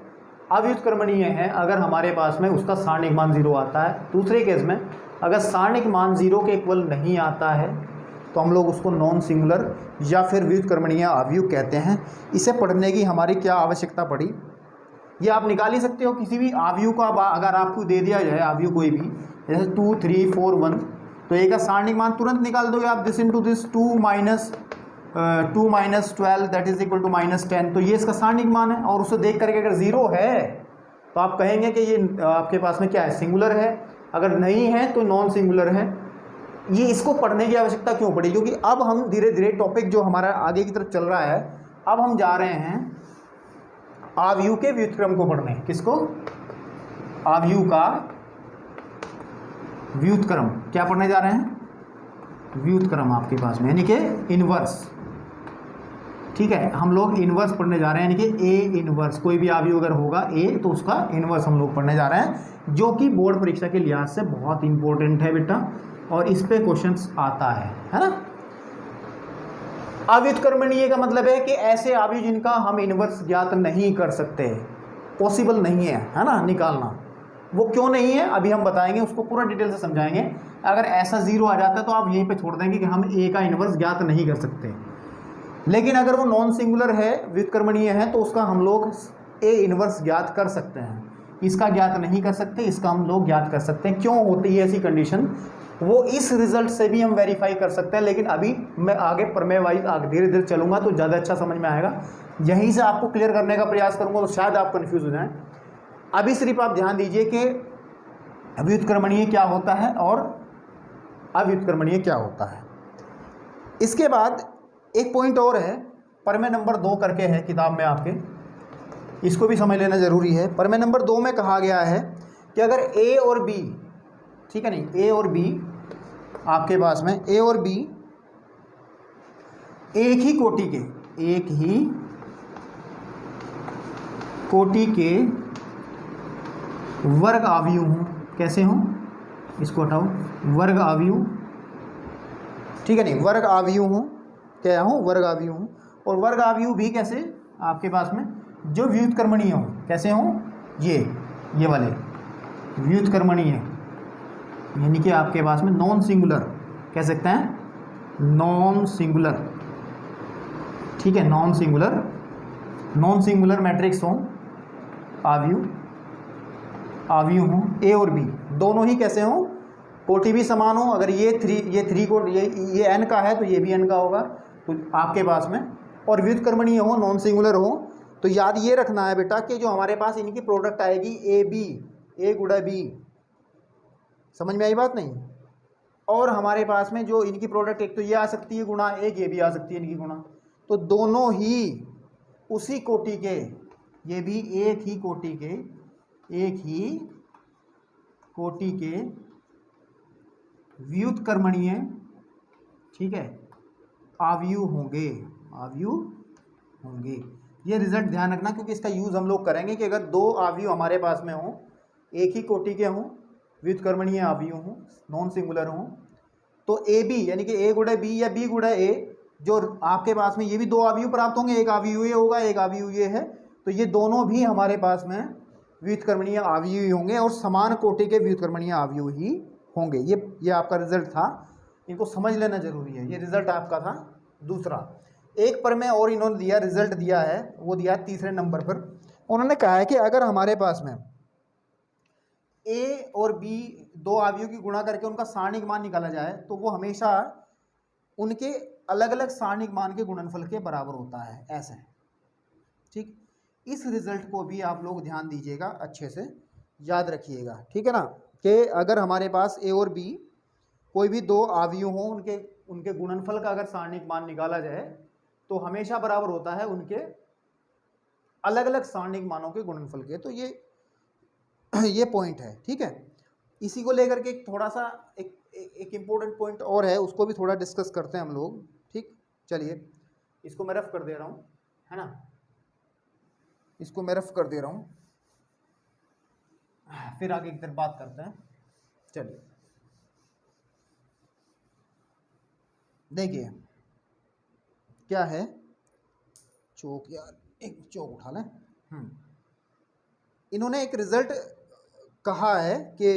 Speaker 1: अव्युत्क्रमणीय है अगर हमारे पास में उसका सारणिक मान 0 आता है। दूसरे केस में अगर सारणिक मान 0 के इक्वल नहीं आता है तो हम लोग उसको नॉन सिंगुलर या फिर व्युत्क्रमणीय आव्यूह कहते हैं। इसे पढ़ने की हमारी क्या आवश्यकता पड़ी, ये आप निकाल ही सकते हो किसी भी आव्यूह का। अगर आपको दे दिया जाए आव्यूह कोई भी, जैसे 2 3 4 1, तो एक का सारणिक मान तुरंत निकाल दोगे आप, this into this 2 minus 12 that is equal to -10, तो ये इसका सारणिक मान है। और उसे देख करके अगर 0 है तो आप कहेंगे कि ये आपके पास में क्या है, सिंगुलर है, अगर नहीं है तो नॉन सिंगुलर है। ये इसको पढ़ने की आवश्यकता क्यों पड़ी, क्योंकि अब हम धीरे धीरे टॉपिक जो हमारा आगे की तरफ चल रहा है, अब हम जा रहे हैं आव्यूह के व्युत्क्रम को पढ़ने। किसको, आव्यूह का व्युत्क्रम, क्या पढ़ने जा रहे हैं, व्युत्क्रम आपके पास में, यानी कि इनवर्स, ठीक है। हम लोग इनवर्स पढ़ने जा रहे हैं, यानी कि ए इनवर्स, कोई भी आव्यूह अगर होगा ए तो उसका इनवर्स हम लोग पढ़ने जा रहे हैं, जो कि बोर्ड परीक्षा के लिहाज से बहुत इंपॉर्टेंट है बेटा, और इस पे क्वेश्चंस आता है ना। अव्युत्क्रमणीय का मतलब है कि ऐसे आव्यूह जिनका हम इनवर्स ज्ञात नहीं कर सकते, पॉसिबल नहीं है ना निकालना। वो क्यों नहीं है अभी हम बताएंगे, उसको पूरा डिटेल से समझाएंगे। अगर ऐसा 0 आ जाता है तो आप यहीं पे छोड़ देंगे कि हम ए का इनवर्स ज्ञात नहीं कर सकते। लेकिन अगर वो नॉन सिंगुलर है, व्युत्क्रमणीय है, तो उसका हम लोग ए इनवर्स ज्ञात कर सकते हैं। इसका ज्ञात नहीं कर सकते, इसका हम लोग ज्ञात कर सकते हैं। क्यों होती है ऐसी कंडीशन, वो इस रिजल्ट से भी हम वेरीफाई कर सकते हैं। लेकिन अभी मैं आगे प्रमेय वाइज आगे धीरे धीरे चलूँगा तो ज़्यादा अच्छा समझ में आएगा। यहीं से आपको क्लियर करने का प्रयास करूँगा तो शायद आप कन्फ्यूज़ हो जाएँ। अभी सिर्फ आप ध्यान दीजिए कि व्युत्क्रमणीय क्या होता है और अव्युत्क्रमणीय क्या होता है। इसके बाद एक पॉइंट और है, प्रमेय नंबर 2 करके है किताब में आपके, इसको भी समझ लेना ज़रूरी है। प्रमेय नंबर 2 में कहा गया है कि अगर ए और बी, ठीक है नहीं, ए और बी आपके पास में ए और बी एक ही कोटि के वर्ग आव्यूह हों। कैसे हों? इसको हटाओ, वर्ग आव्यूह, ठीक है नहीं, वर्ग आव्यूह हों। क्या हों? वर्ग आव्यूह हों। और वर्ग आव्यूह भी कैसे? आपके पास में जो व्युत्क्रमणीय हों। कैसे हों? ये वाले व्युत्क्रमणीय, यानी कि आपके पास में नॉन सिंगुलर, कह सकते हैं नॉन सिंगुलर, ठीक है, नॉन सिंगुलर मैट्रिक्स हों, आव्यूह हों। ए और बी दोनों ही कैसे हों? कोटि भी समान हो। अगर ये थ्री कोटि, ये एन का है तो ये भी एन का होगा, तो आपके पास में, और व्युत्क्रमणीय हो, नॉन सिंगुलर हो। तो याद ये रखना है बेटा कि जो हमारे पास इनकी प्रोडक्ट आएगी ए बी, ए गुणा बी, समझ में आई बात नहीं? और हमारे पास में जो इनकी प्रोडक्ट एक तो ये आ सकती है गुणा, एक ये भी आ सकती है इनकी गुणा, तो दोनों ही उसी कोटि के, ये भी एक ही कोटि के व्युत्क्रमणीय, ठीक है, आव्यूह होंगे। ये रिजल्ट ध्यान रखना, क्योंकि इसका यूज़ हम लोग करेंगे कि अगर दो आव्यूह हमारे पास में हों, एक ही कोटि के हों, व्युत्क्रमणीय आव्यूह हों, नॉन सिंगुलर हों, तो ए बी यानी कि ए गुणा बी या बी गुणा ए, जो आपके पास में ये भी दो आव्यूह प्राप्त होंगे, एक आव्यूह ये होगा, एक आव्यूह ये है, तो ये दोनों भी हमारे पास में व्युत्क्रमणीय आव्यूह ही होंगे और समान कोटि के व्युत्क्रमणीय आव्यूह ही होंगे। ये आपका रिजल्ट था, इनको समझ लेना जरूरी है। ये रिजल्ट आपका था दूसरा। एक प्रमेय और इन्होंने दिया, रिजल्ट दिया है, वो दिया तीसरे नंबर पर। उन्होंने कहा है कि अगर हमारे पास में ए और बी दो आव्यूह की गुणा करके उनका सारणिक मान निकाला जाए तो वो हमेशा उनके अलग अलग सारणिक मान के गुणनफल के बराबर होता है, ऐसे, ठीक। इस रिजल्ट को भी आप लोग ध्यान दीजिएगा, अच्छे से याद रखिएगा, ठीक है ना, कि अगर हमारे पास ए और बी कोई भी दो आव्यूह हों, उनके गुणनफल का अगर सारणिक मान निकाला जाए तो हमेशा बराबर होता है उनके अलग अलग सारणिक मानों के गुणनफल के। तो ये पॉइंट है, ठीक है। इसी को लेकर के थोड़ा सा एक इम्पोर्टेंट पॉइंट और है, उसको भी थोड़ा डिस्कस करते हैं हम लोग, ठीक। चलिए, इसको मैं रफ कर दे रहा हूँ, है ना, इसको मैं रफ कर दे रहा हूँ, फिर आगे की तरफ बात करते हैं। चलिए देखिए क्या है, चौक, यार एक चौक उठा लें। इन्होंने एक रिजल्ट कहा है कि,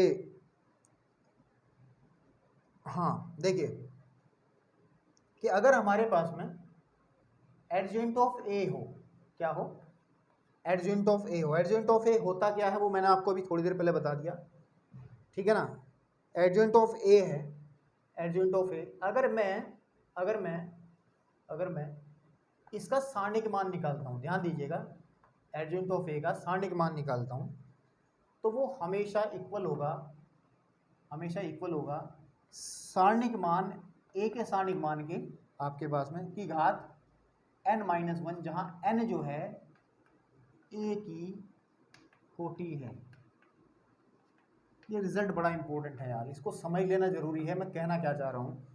Speaker 1: हाँ देखिए, कि अगर हमारे पास में एडजेंट ऑफ ए हो, क्या हो, एडजेंट ऑफ ए हो। एडजेंट ऑफ ए होता क्या है वो मैंने आपको अभी थोड़ी देर पहले बता दिया, ठीक है ना। एडजेंट ऑफ ए है, एडजेंट ऑफ ए, अगर मैं इसका सारणिक मान निकालता हूँ, ध्यान दीजिएगा, एडजेंट ऑफ ए का सारणिक मान निकालता हूँ तो वो हमेशा इक्वल होगा सारणिक मान, ए के सारणिक मान के आपके पास में की घात n-1, जहाँ n जो है ए की कोटि है। ये रिजल्ट बड़ा इंपॉर्टेंट है यार, इसको समझ लेना जरूरी है। मैं कहना क्या चाह रहा हूँ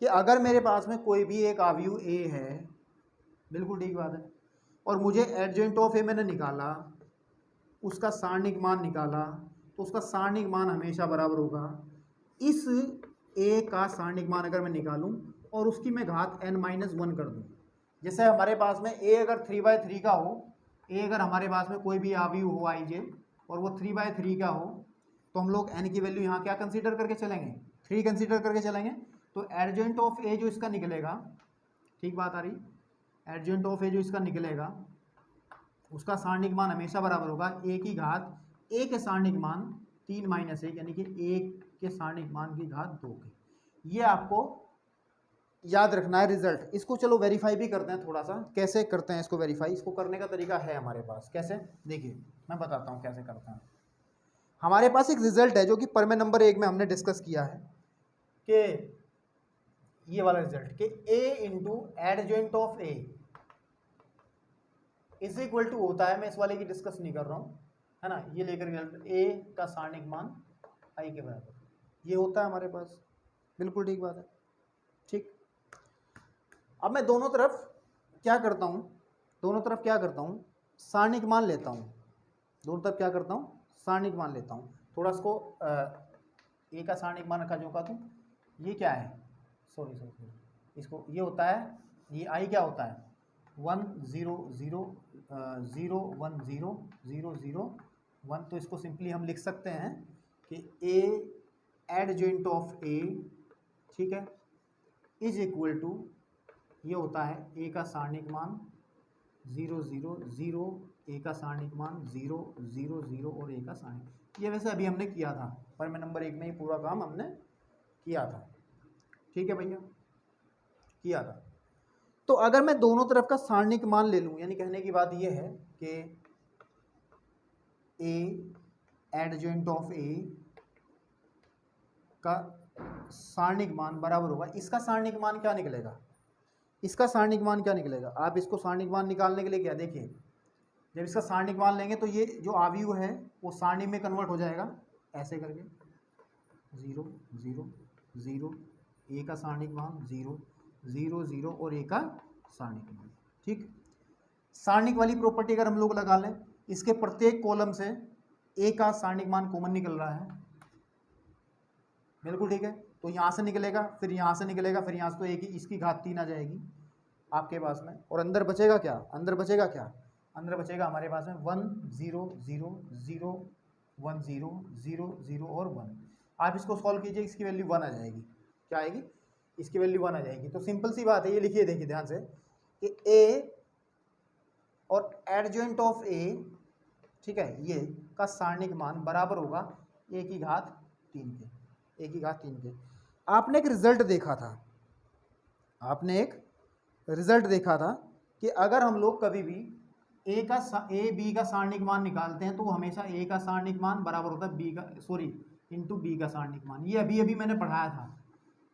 Speaker 1: कि अगर मेरे पास में कोई भी एक आव्यूह ए है, बिल्कुल ठीक बात है, और मुझे एडजेंट ऑफ ए मैंने निकाला, उसका सारणिक मान निकाला, तो उसका सारणिक मान हमेशा बराबर होगा इस ए का सारणिक मान अगर मैं निकालूं और उसकी मैं घात n-1 कर दूं। जैसे हमारे पास में ए अगर 3/3 का हो, ए अगर हमारे पास में कोई भी आव्यूह हो आई जे और वो 3/3 का हो, तो हम लोग n की वैल्यू यहाँ क्या कंसीडर करके चलेंगे, 3 कंसीडर करके चलेंगे। तो एडजेंट ऑफ ए जो इसका निकलेगा, ठीक बात आ रही, एडजेंट ऑफ ए जो इसका निकलेगा उसका सारणिक मान हमेशा बराबर होगा ए की घात, ए के सारणिक मान 3-1 यानी कि ए के सारणिक मान की घात 2 के। ये आपको याद रखना है रिजल्ट। इसको चलो वेरीफाई भी करते हैं थोड़ा सा, कैसे करते हैं इसको वेरीफाई। इसको करने का तरीका है हमारे पास, कैसे, देखिए मैं बताता हूँ कैसे करते हैं। हमारे पास एक रिजल्ट है जो कि प्रमेय नंबर 1 में हमने डिस्कस किया है, कि ये वाला रिजल्ट कि a into adjoint of A is equal to होता है, मैं इस वाले की डिस्कस नहीं कर रहा हूँ, है ना, ये लेकर के ए का सारणिक मान आई के बराबर, ये होता है हमारे पास। बिल्कुल ठीक बात है। ठीक, अब मैं दोनों तरफ क्या करता हूँ, दोनों तरफ क्या करता हूँ, सारणिक मान लेता हूँ, दोनों तरफ क्या करता हूँ, सारणिक मान लेता हूँ। थोड़ा इसको ए का सारणिक मान रखा जो का दूँ, ये क्या है, सॉरी इसको, ये होता है, ये आई क्या होता है 1 0 0 0 1 0 0 0 1, तो इसको सिंपली हम लिख सकते हैं कि ए एडजॉइंट ऑफ ए, ठीक है, इज इक्वल टू, ये होता है ए का सारणिक मान 0 0 0, ए का सारणिक मान 0 0 0 और ए का सारणिक, ये वैसे अभी हमने किया था, पर मैं नंबर 1 में ही पूरा काम हमने किया था। ठीक है भैया, किया था। तो अगर मैं दोनों तरफ का सारणिक मान ले लूँ, यानी कहने की बात यह है कि ए एडजॉइंट ऑफ ए का सारणिक मान बराबर होगा, इसका सारणिक मान क्या निकलेगा, इसका सारणिक मान क्या निकलेगा, आप इसको सारणिक मान निकालने के लिए क्या, देखिए जब इसका सारणिक मान लेंगे तो ये जो आव्यूह है वो सारणी में कन्वर्ट हो जाएगा, ऐसे करके 0 0 0, ए का सारणिक मान 0 0 0 और ए का सारणिक मान। ठीक, सारणिक वाली प्रॉपर्टी अगर हम लोग लगा लें, इसके प्रत्येक कॉलम से ए का सारणिक मान कॉमन निकल रहा है, बिल्कुल ठीक है, तो यहाँ से निकलेगा, फिर यहाँ से निकलेगा, फिर यहाँ से, तो ए की इसकी घात 3 आ जाएगी आपके पास में, और अंदर बचेगा क्या, अंदर बचेगा क्या, अंदर बचेगा हमारे पास में 1 0 0 0 1 0 0 0 और 1। आप इसको सॉल्व कीजिए, इसकी वैल्यू 1 आ जाएगी, क्या आएगी, इसकी वैल्यू 1 आ जाएगी। तो सिंपल सी बात है, ये लिखिए, देखिए ध्यान से कि ए और एडजॉइंट ऑफ ए, ठीक है, ये का सारणिक मान बराबर होगा ए की घात 3 के, ए की घात 3 के। आपने एक रिजल्ट देखा था, आपने एक रिजल्ट देखा था कि अगर हम लोग कभी भी ए बी का सारणिक मान निकालते हैं तो हमेशा ए का सारणिक मान बराबर होता है बी का, सॉरी इंटू बी का सारणिक मान। ये अभी अभी मैंने पढ़ाया था,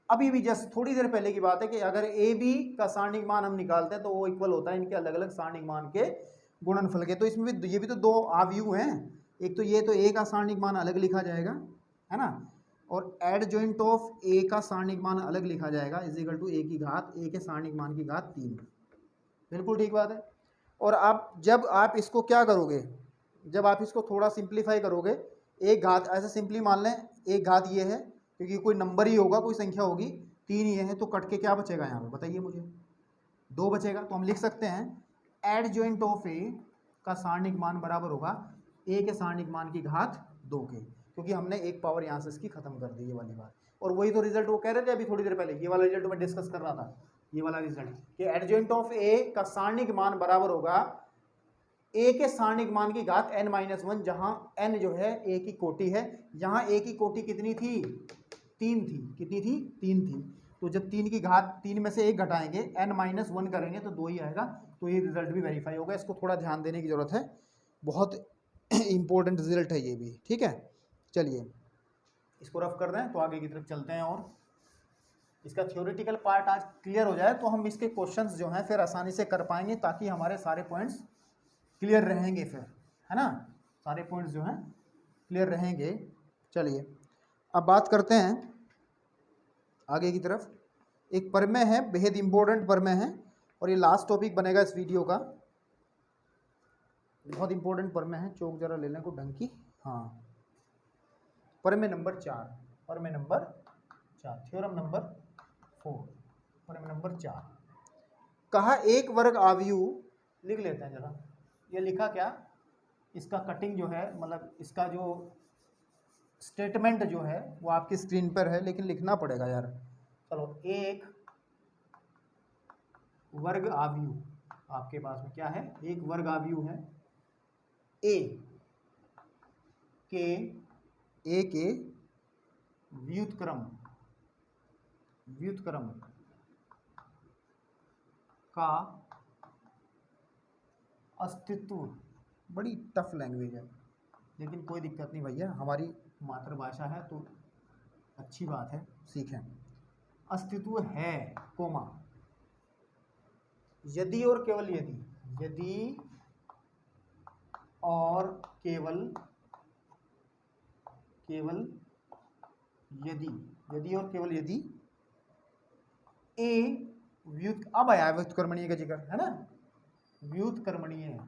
Speaker 1: अभी भी जस्ट थोड़ी देर पहले की बात है कि अगर ए बी का सारणिक मान हम निकालते हैं तो वो इक्वल होता है इनके अलग अलग सारणिक मान के गुणनफल के। तो इसमें भी, ये भी तो दो आव्यूह हैं, एक तो ये, तो ए का सारणिक मान अलग लिखा जाएगा, है ना, और एडजॉइंट ऑफ ए का सारणिक मान अलग लिखा जाएगा, इज इक्वल टू ए की घात, ए के सारणिक मान की घात 3। बिल्कुल ठीक बात है। और आप जब आप इसको क्या करोगे, जब आप इसको थोड़ा सिंप्लीफाई करोगे, एक घात ऐसे सिंपली मान लें, एक घात ये है क्योंकि कोई नंबर ही होगा, कोई संख्या होगी, 3 ये है, तो कट के क्या बचेगा यहाँ पे, बताइए मुझे, 2 बचेगा। तो हम लिख सकते हैं एडजॉइंट ऑफ ए का सारणिक मान बराबर होगा ए के सारणिक मान की घात 2 के, क्योंकि हमने एक पावर यहाँ से इसकी खत्म कर दी, ये वाली बात। और वही तो रिजल्ट वो कह रहे थे अभी थोड़ी देर पहले, ये वाला रिजल्ट मैं डिस्कस कर रहा था, ये वाला रिजल्ट कि एडजॉइंट ऑफ ए का सारणिक मान बराबर होगा ए के सारणिक मान की घात n-1, जहां n जो है ए की कोटि है, यहाँ ए की कोटि कितनी थी, 3 थी, कितनी थी, 3 थी। तो जब 3 की घात 3 में से 1 घटाएंगे, n-1 करेंगे तो 2 ही आएगा, तो ये रिजल्ट भी वेरीफाई होगा। इसको थोड़ा ध्यान देने की जरूरत है, बहुत इंपॉर्टेंट रिजल्ट है ये भी। ठीक है, चलिए इसको रफ कर दें तो आगे की तरफ चलते हैं, और इसका थ्योरेटिकल पार्ट आज क्लियर हो जाए तो हम इसके क्वेश्चंस जो हैं फिर आसानी से कर पाएंगे, ताकि हमारे सारे पॉइंट्स क्लियर रहेंगे फिर, है ना, सारे पॉइंट्स जो हैं क्लियर रहेंगे। चलिए अब बात करते हैं आगे की तरफ। एक प्रमेय है, बेहद इंपॉर्टेंट प्रमेय है, और ये लास्ट टॉपिक बनेगा इस वीडियो का, बहुत इंपॉर्टेंट प्रमेय है। चौक जरा ले लें को ढंग की, हाँ, प्रमेय नंबर 4, प्रमेय नंबर 4, थ्योरम नंबर 4, प्रमेय नंबर 4। कहा एक वर्ग आव्यूह, लिख लेते हैं जरा, ये लिखा क्या, इसका कटिंग जो है, मतलब इसका जो स्टेटमेंट जो है वो आपकी स्क्रीन पर है, लेकिन लिखना पड़ेगा यार। चलो, एक वर्ग आव्यूह आपके पास में क्या है, एक वर्ग आव्यूह है ए के व्युत्क्रम का अस्तित्व। बड़ी टफ लैंग्वेज है, लेकिन कोई दिक्कत नहीं भैया, हमारी मातृभाषा है तो अच्छी बात है, सीखें। अस्तित्व है, कोमा, यदि और केवल यदि और केवल यदि और केवल यदि ए अब आया व्युत्क्रमणीय का जिक्र है ना, व्युत्क्रमणीय है,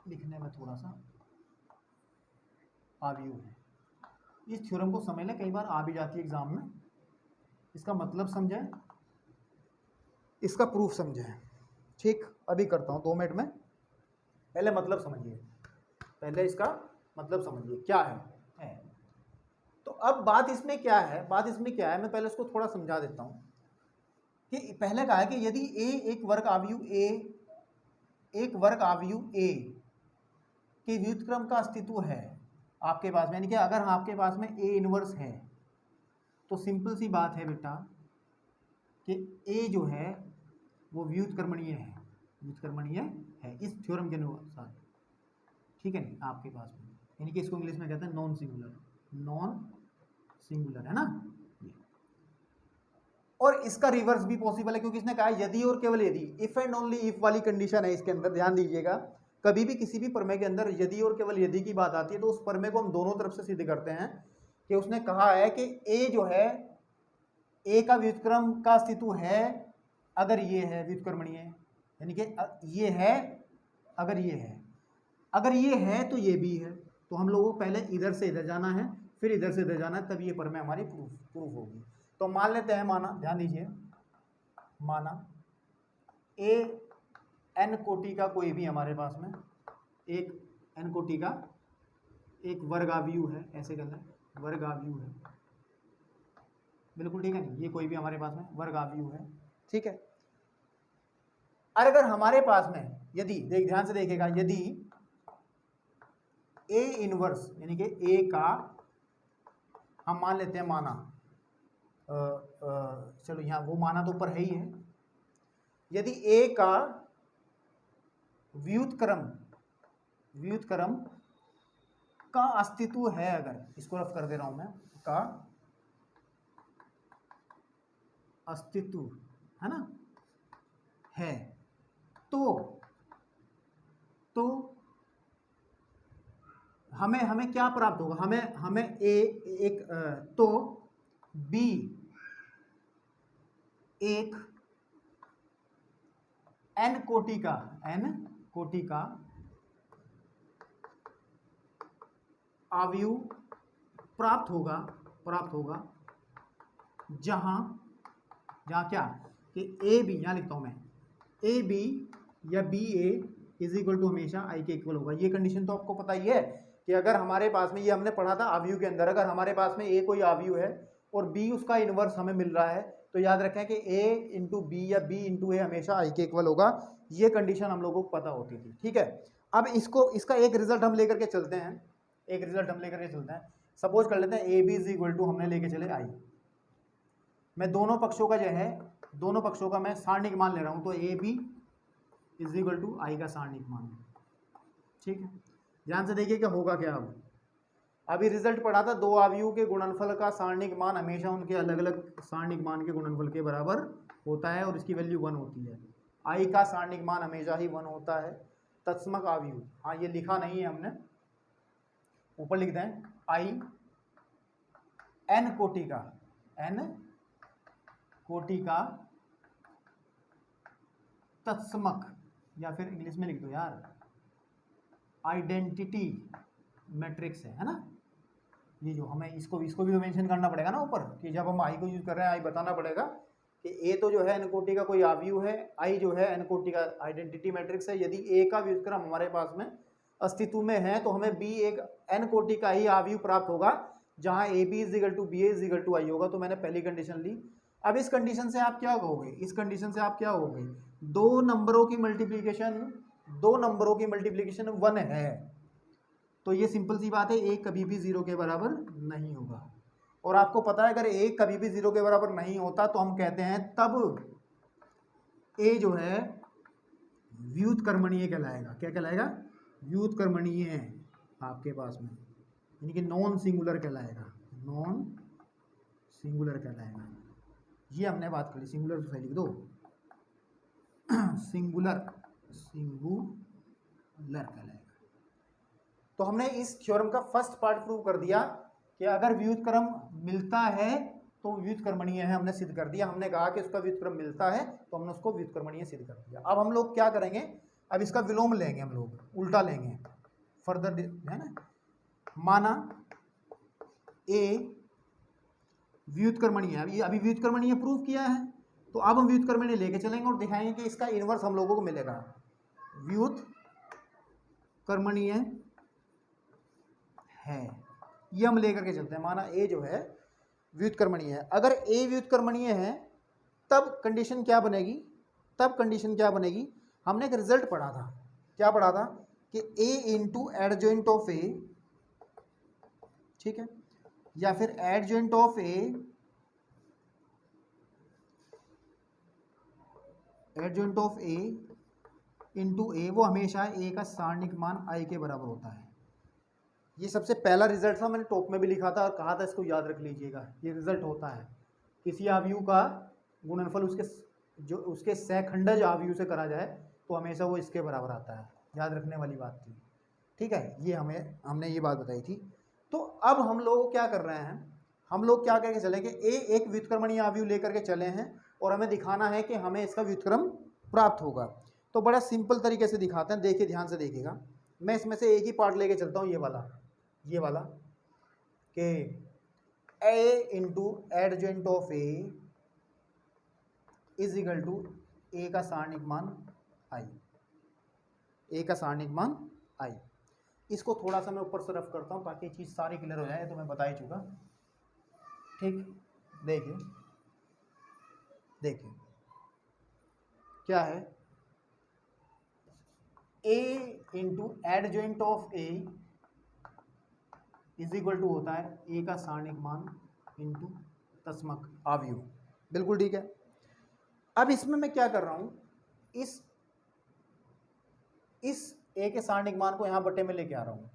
Speaker 1: लिखने में थोड़ा सा आव्यूह है। इस थ्योरम को समझ लें, कई बार आ भी जाती है एग्जाम में। इसका मतलब समझें, इसका प्रूफ समझें। ठीक, अभी करता हूं 2 मिनट में। पहले मतलब समझिए, पहले इसका मतलब समझिए क्या है। तो अब बात इसमें क्या है, मैं पहले उसको थोड़ा समझा देता हूं कि पहले कहा है कि यदि ए एक वर्ग आव्यूह ए के व्युत्क्रम का अस्तित्व है आपके पास में, यानी कि अगर आपके पास में ए इनवर्स है, तो सिंपल सी बात है बेटा कि ए जो है वो व्युत्क्रमणीय है इस थ्योरम के अनुसार। ठीक है नहीं, आपके पास में, यानी कि इसको इंग्लिश में कहते हैं नॉन सिंगुलर है ना ये। और इसका रिवर्स भी पॉसिबल है, क्योंकि इसने कहा यदि और केवल यदि, इफ एंड ओनली इफ वाली कंडीशन है इसके अंदर। ध्यान दीजिएगा, कभी भी किसी भी प्रमेय के अंदर यदि और केवल यदि की बात आती है तो उस प्रमेय को हम दोनों तरफ से सिद्ध करते हैं कि उसने कहा है कि ए जो है, ए का व्युत्क्रम का अस्तित्व है अगर ये है व्युत्क्रमणीय, यानी कि ये है अगर ये है तो ये भी है। तो हम लोगों को पहले इधर से इधर जाना है, फिर इधर से इधर जाना है, तब ये प्रमेय हमारी प्रूफ होगी। तो मान लेते हैं, माना, ध्यान दीजिए, माना ए एन कोटि का कोई भी हमारे पास में एक एन कोटि का एक वर्गाव्यूह है, ऐसे करना है, वर्गाव्यूह है, बिल्कुल ठीक है नहीं, ये कोई भी हमारे पास में वर्गाव्यूह है। ठीक है, अगर हमारे पास में यदि ध्यान से देखिएगा, यदि ए इनवर्स यानी कि ए का हम मान लेते हैं, माना चलो यहाँ वो माना तो ऊपर है ही है, यदि ए का व्युत्क्रम का अस्तित्व है, अगर इसको रफ कर दे रहा हूं मैं, का अस्तित्व है ना, है, तो हमें क्या प्राप्त होगा, हमें तो बी एक एन कोटि का आव्यूह प्राप्त होगा जहां क्या कि ए बी, यहां लिखता हूं मैं, ए बी या B A is equal to हमेशा आई के इक्वल होगा। ये कंडीशन तो आपको पता ही है कि अगर हमारे पास में, ये हमने पढ़ा था आव्यूह के अंदर, अगर हमारे पास में ए कोई आव्यूह है और बी उसका इनवर्स हमें मिल रहा है, तो याद रखें कि ए इंटू बी या बी इंटू ए हमेशा आई के इक्वल होगा। ये कंडीशन हम लोगों को पता होती थी। ठीक है, अब इसका एक रिजल्ट हम लेकर के चलते हैं, सपोज कर लेते हैं A B is equal to, हमने लेके चले आई, मैं दोनों पक्षों का मैं सारणिक मान ले रहा हूं, तो A B is equal to I का सारणिक मान। ठीक है, ध्यान से देखिए क्या होगा, क्या अभी रिजल्ट पढ़ा था, दो आव्यूह के गुणनफल का सारणिक मान हमेशा उनके अलग अलग सारणिक मान के गुणनफल के बराबर होता है और इसकी वैल्यू 1 होती है। आई का सारणिक मान हमेशा ही 1 होता है। तत्समक आव्यूह, हाँ ये लिखा नहीं है हमने, ऊपर लिख दें, आई एन कोटि का तत्समक, या फिर इंग्लिश में लिख दो यार, आइडेंटिटी मैट्रिक्स है ना। ये जो हमें इसको भी तो मेंशन करना पड़ेगा ना ऊपर, कि जब हम आई को यूज कर रहे हैं, आई बताना पड़ेगा कि ए तो जो है एन कोटि का कोई आव्यूह है, आई जो है एन कोटि का आइडेंटिटी मैट्रिक्स है। यदि ए का व्युत्क्रम हमारे पास में अस्तित्व में है, तो हमें बी एक एन कोटि का ही आव्यूह प्राप्त होगा जहां A B is equal to B A is equal to I होगा। तो मैंने पहली कंडीशन ली। अब इस कंडीशन से आप क्या कहोगे, दो नंबरों की मल्टीप्लीकेशन 1 है, तो ये सिंपल सी बात है, ए कभी भी 0 के बराबर नहीं होगा। और आपको पता है अगर ए कभी भी 0 के बराबर नहीं होता तो हम कहते हैं तब ए जो है व्युत्क्रमणीय कहलाएगा। क्या कहलाएगा? व्युत्क्रमणीय है आपके पास में, यानी कि नॉन सिंगुलर कहलाएगा, ये हमने बात करी। सिंगुलर तो लिख दो, सिंगुलर लर कहलाएगा। तो हमने इस थ्योरम का फर्स्ट पार्ट प्रूव कर दिया कि अगर व्युत्क्रम मिलता है तो व्युत्क्रमणीय है, हमने सिद्ध कर दिया। हमने कहा कि उसका व्युत्क्रम मिलता है तो हमने उसको व्युत्क्रमणीय सिद्ध कर दिया। अब हम लोग क्या करेंगे, अब इसका विलोम लेंगे, हम लोग उल्टा लेंगे, फर्दर है ना। माना ए व्युत्क्रमणीय, अभी व्युत्क्रमणीय प्रूव किया है, तो अब हम व्युत्क्रमणीय लेके चलेंगे और दिखाएंगे कि इसका इनवर्स हम लोगों को मिलेगा। व्युत्क्रमणीय है, ये हम लेकर के चलते हैं। माना ए जो है व्युत्क्रमणीय है। अगर ए व्युत्क्रमणीय है तब कंडीशन क्या बनेगी, तब कंडीशन क्या बनेगी, हमने एक रिजल्ट पढ़ा था, क्या पढ़ा था कि A into adjoint of A, ठीक है, या फिर adjoint of A, adjoint of A into A, वो हमेशा ए का सारणिक मान आई के बराबर होता है। ये सबसे पहला रिजल्ट था, मैंने टॉप में भी लिखा था और कहा था इसको याद रख लीजिएगा। ये रिजल्ट होता है किसी आव्यूह का गुणनफल उसके सहखंडज आव्यूह से करा जाए तो हमेशा वो इसके बराबर आता है, याद रखने वाली बात थी, ठीक है। ये हमने ये बात बताई थी। तो अब हम लोग क्या कर रहे हैं, हम लोग क्या करके चले कि ए एक व्युत्क्रमणीय आव्यूह लेकर के चले हैं और हमें दिखाना है कि हमें इसका व्युत्क्रम प्राप्त होगा। तो बड़ा सिंपल तरीके से दिखाते हैं, देखिए ध्यान से देखिएगा। मैं इसमें से एक ही पार्ट लेके चलता हूँ, ये वाला कि A into adjoint of A is equal to A का सारणिक मान आई, ए का सारणिक मान आई। इसको थोड़ा सा मैं ऊपर से रफ करता हूँ ताकि ये चीज़ सारी क्लियर हो जाए, तो मैं बता ही चुका, ठीक। देखिए क्या है, A into adjoint of A is equal to होता है ए का सारणिक मान इंटू तस्मक आव्यूह, बिल्कुल ठीक है। अब इसमें मैं क्या कर रहा हूँ, इस ए के सारणिक मान को यहाँ बट्टे में लेके आ रहा हूँ,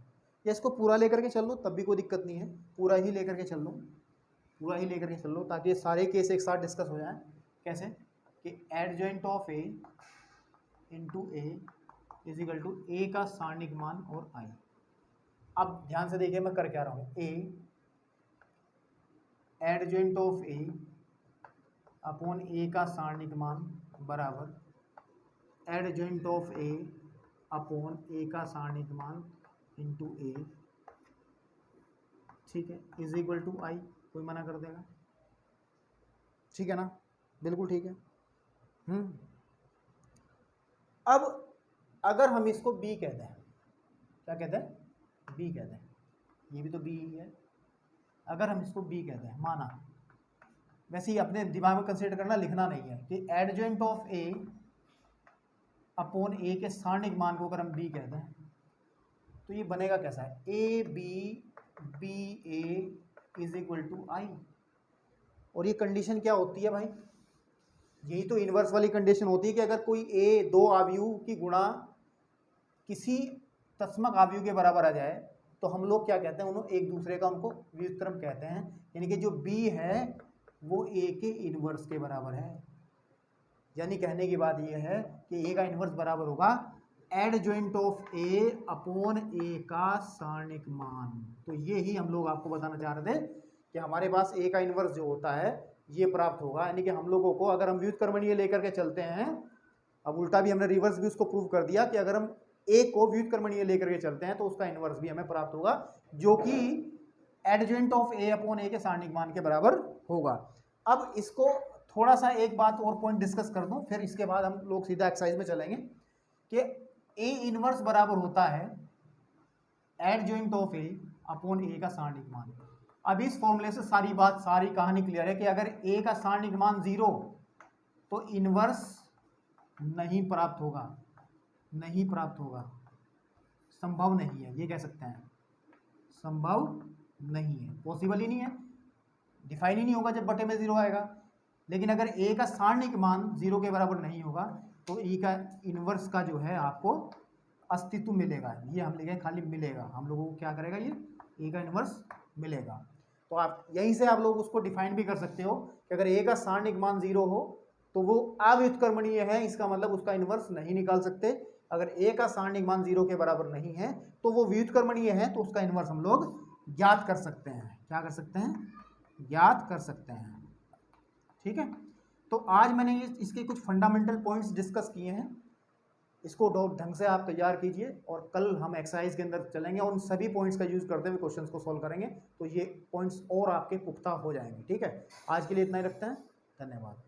Speaker 1: या इसको पूरा लेकर के चल लो तब भी कोई दिक्कत नहीं है, पूरा ही लेकर के चल लो, ताकि ये सारे केस एक साथ डिस्कस हो जाए। कैसे कि adjoint of A into A is equal to A का सारणिक मान और आई। अब ध्यान से देखिए मैं कर क्या रहा हूँ, A adjoint of A upon A का सारणिक मान बराबर adjoint of A upon A का सारणिक मान इंटू ए, ठीक है, इज इक्वल टू आई। कोई मना कर देगा, ठीक है ना, बिल्कुल ठीक है। अब अगर हम इसको बी कह दें, क्या कहते हैं, बी कहते हैं, ये भी तो बी ही है। अगर हम इसको बी कहते हैं, माना, वैसे ही अपने दिमाग में कंसीडर करना, लिखना नहीं है, कि एडजॉइंट ऑफ ए अपॉन ए के सारणिक मान को अगर हम बी कहते हैं तो ये बनेगा कैसा है, A B A is equal to I. और ये कंडीशन क्या होती है भाई, यही तो इन्वर्स वाली कंडीशन होती है कि अगर कोई ए दो आव्यूह की गुणा किसी तस्मक आव्यूह के बराबर आ जाए तो हम लोग क्या कहते हैं, उन्होंने एक दूसरे का उनको व्युत्क्रम कहते हैं। यानी कि जो बी है वो ए के इन्वर्स के बराबर है। यानी कहने की बात यह है कि ए का इन्वर्स बराबर होगा adjoint of A upon A का सारणिक मान। तो ये ही हम लोग आपको बताना चाह रहे थे कि हमारे पास ए का इन्वर्स जो होता है ये प्राप्त होगा। यानी कि हम लोगों को अगर हम व्युत्क्रमणीय लेकर के चलते हैं, अब उल्टा भी हमने रिवर्स भी उसको प्रूव कर दिया कि अगर हम ए को व्युत्क्रमणीय लेकर के चलते हैं तो उसका इन्वर्स भी हमें प्राप्त होगा, जो कि एडजॉइंट ऑफ ए अपॉन ए के सारणिक मान के बराबर होगा। अब इसको थोड़ा सा एक बात और पॉइंट डिस्कस कर दूं, फिर इसके बाद हम लोग सीधा एक्सरसाइज में चलेंगे कि ए इनवर्स बराबर होता है adjoint of A upon A का सारणिक मान। अब इस फॉर्मूले से सारी कहानी क्लियर है कि अगर ए का सारणिक मान 0 तो इनवर्स नहीं प्राप्त होगा, संभव नहीं है, ये कह सकते हैं, संभव नहीं है, पॉसिबल ही नहीं है, डिफाइन ही नहीं होगा जब बटे में 0 आएगा। लेकिन अगर ए का सारणिक मान 0 के बराबर नहीं होगा तो ए का इन्वर्स का जो है आपको अस्तित्व मिलेगा। ये हम लिखें खाली मिलेगा, हम लोगों को क्या करेगा, ये ए का इन्वर्स मिलेगा। तो आप यहीं से आप लोग उसको डिफाइन भी कर सकते हो कि अगर ए का सारणिक मान 0 हो तो वो अव्युत्क्रमणीय है, इसका मतलब उसका इन्वर्स नहीं निकाल सकते। अगर ए का सारणिक मान 0 के बराबर नहीं है तो वो व्युत्क्रमणीय है, तो उसका इन्वर्स हम लोग ज्ञात कर सकते हैं। क्या कर सकते हैं? ज्ञात कर सकते हैं। ठीक है, तो आज मैंने इसके कुछ फंडामेंटल पॉइंट्स डिस्कस किए हैं, इसको ढंग से आप तैयार कीजिए और कल हम एक्सरसाइज के अंदर चलेंगे और उन सभी पॉइंट्स का यूज़ करते हुए क्वेश्चंस को सॉल्व करेंगे, तो ये पॉइंट्स और आपके पुख्ता हो जाएंगे। ठीक है, आज के लिए इतना ही रखते हैं, धन्यवाद।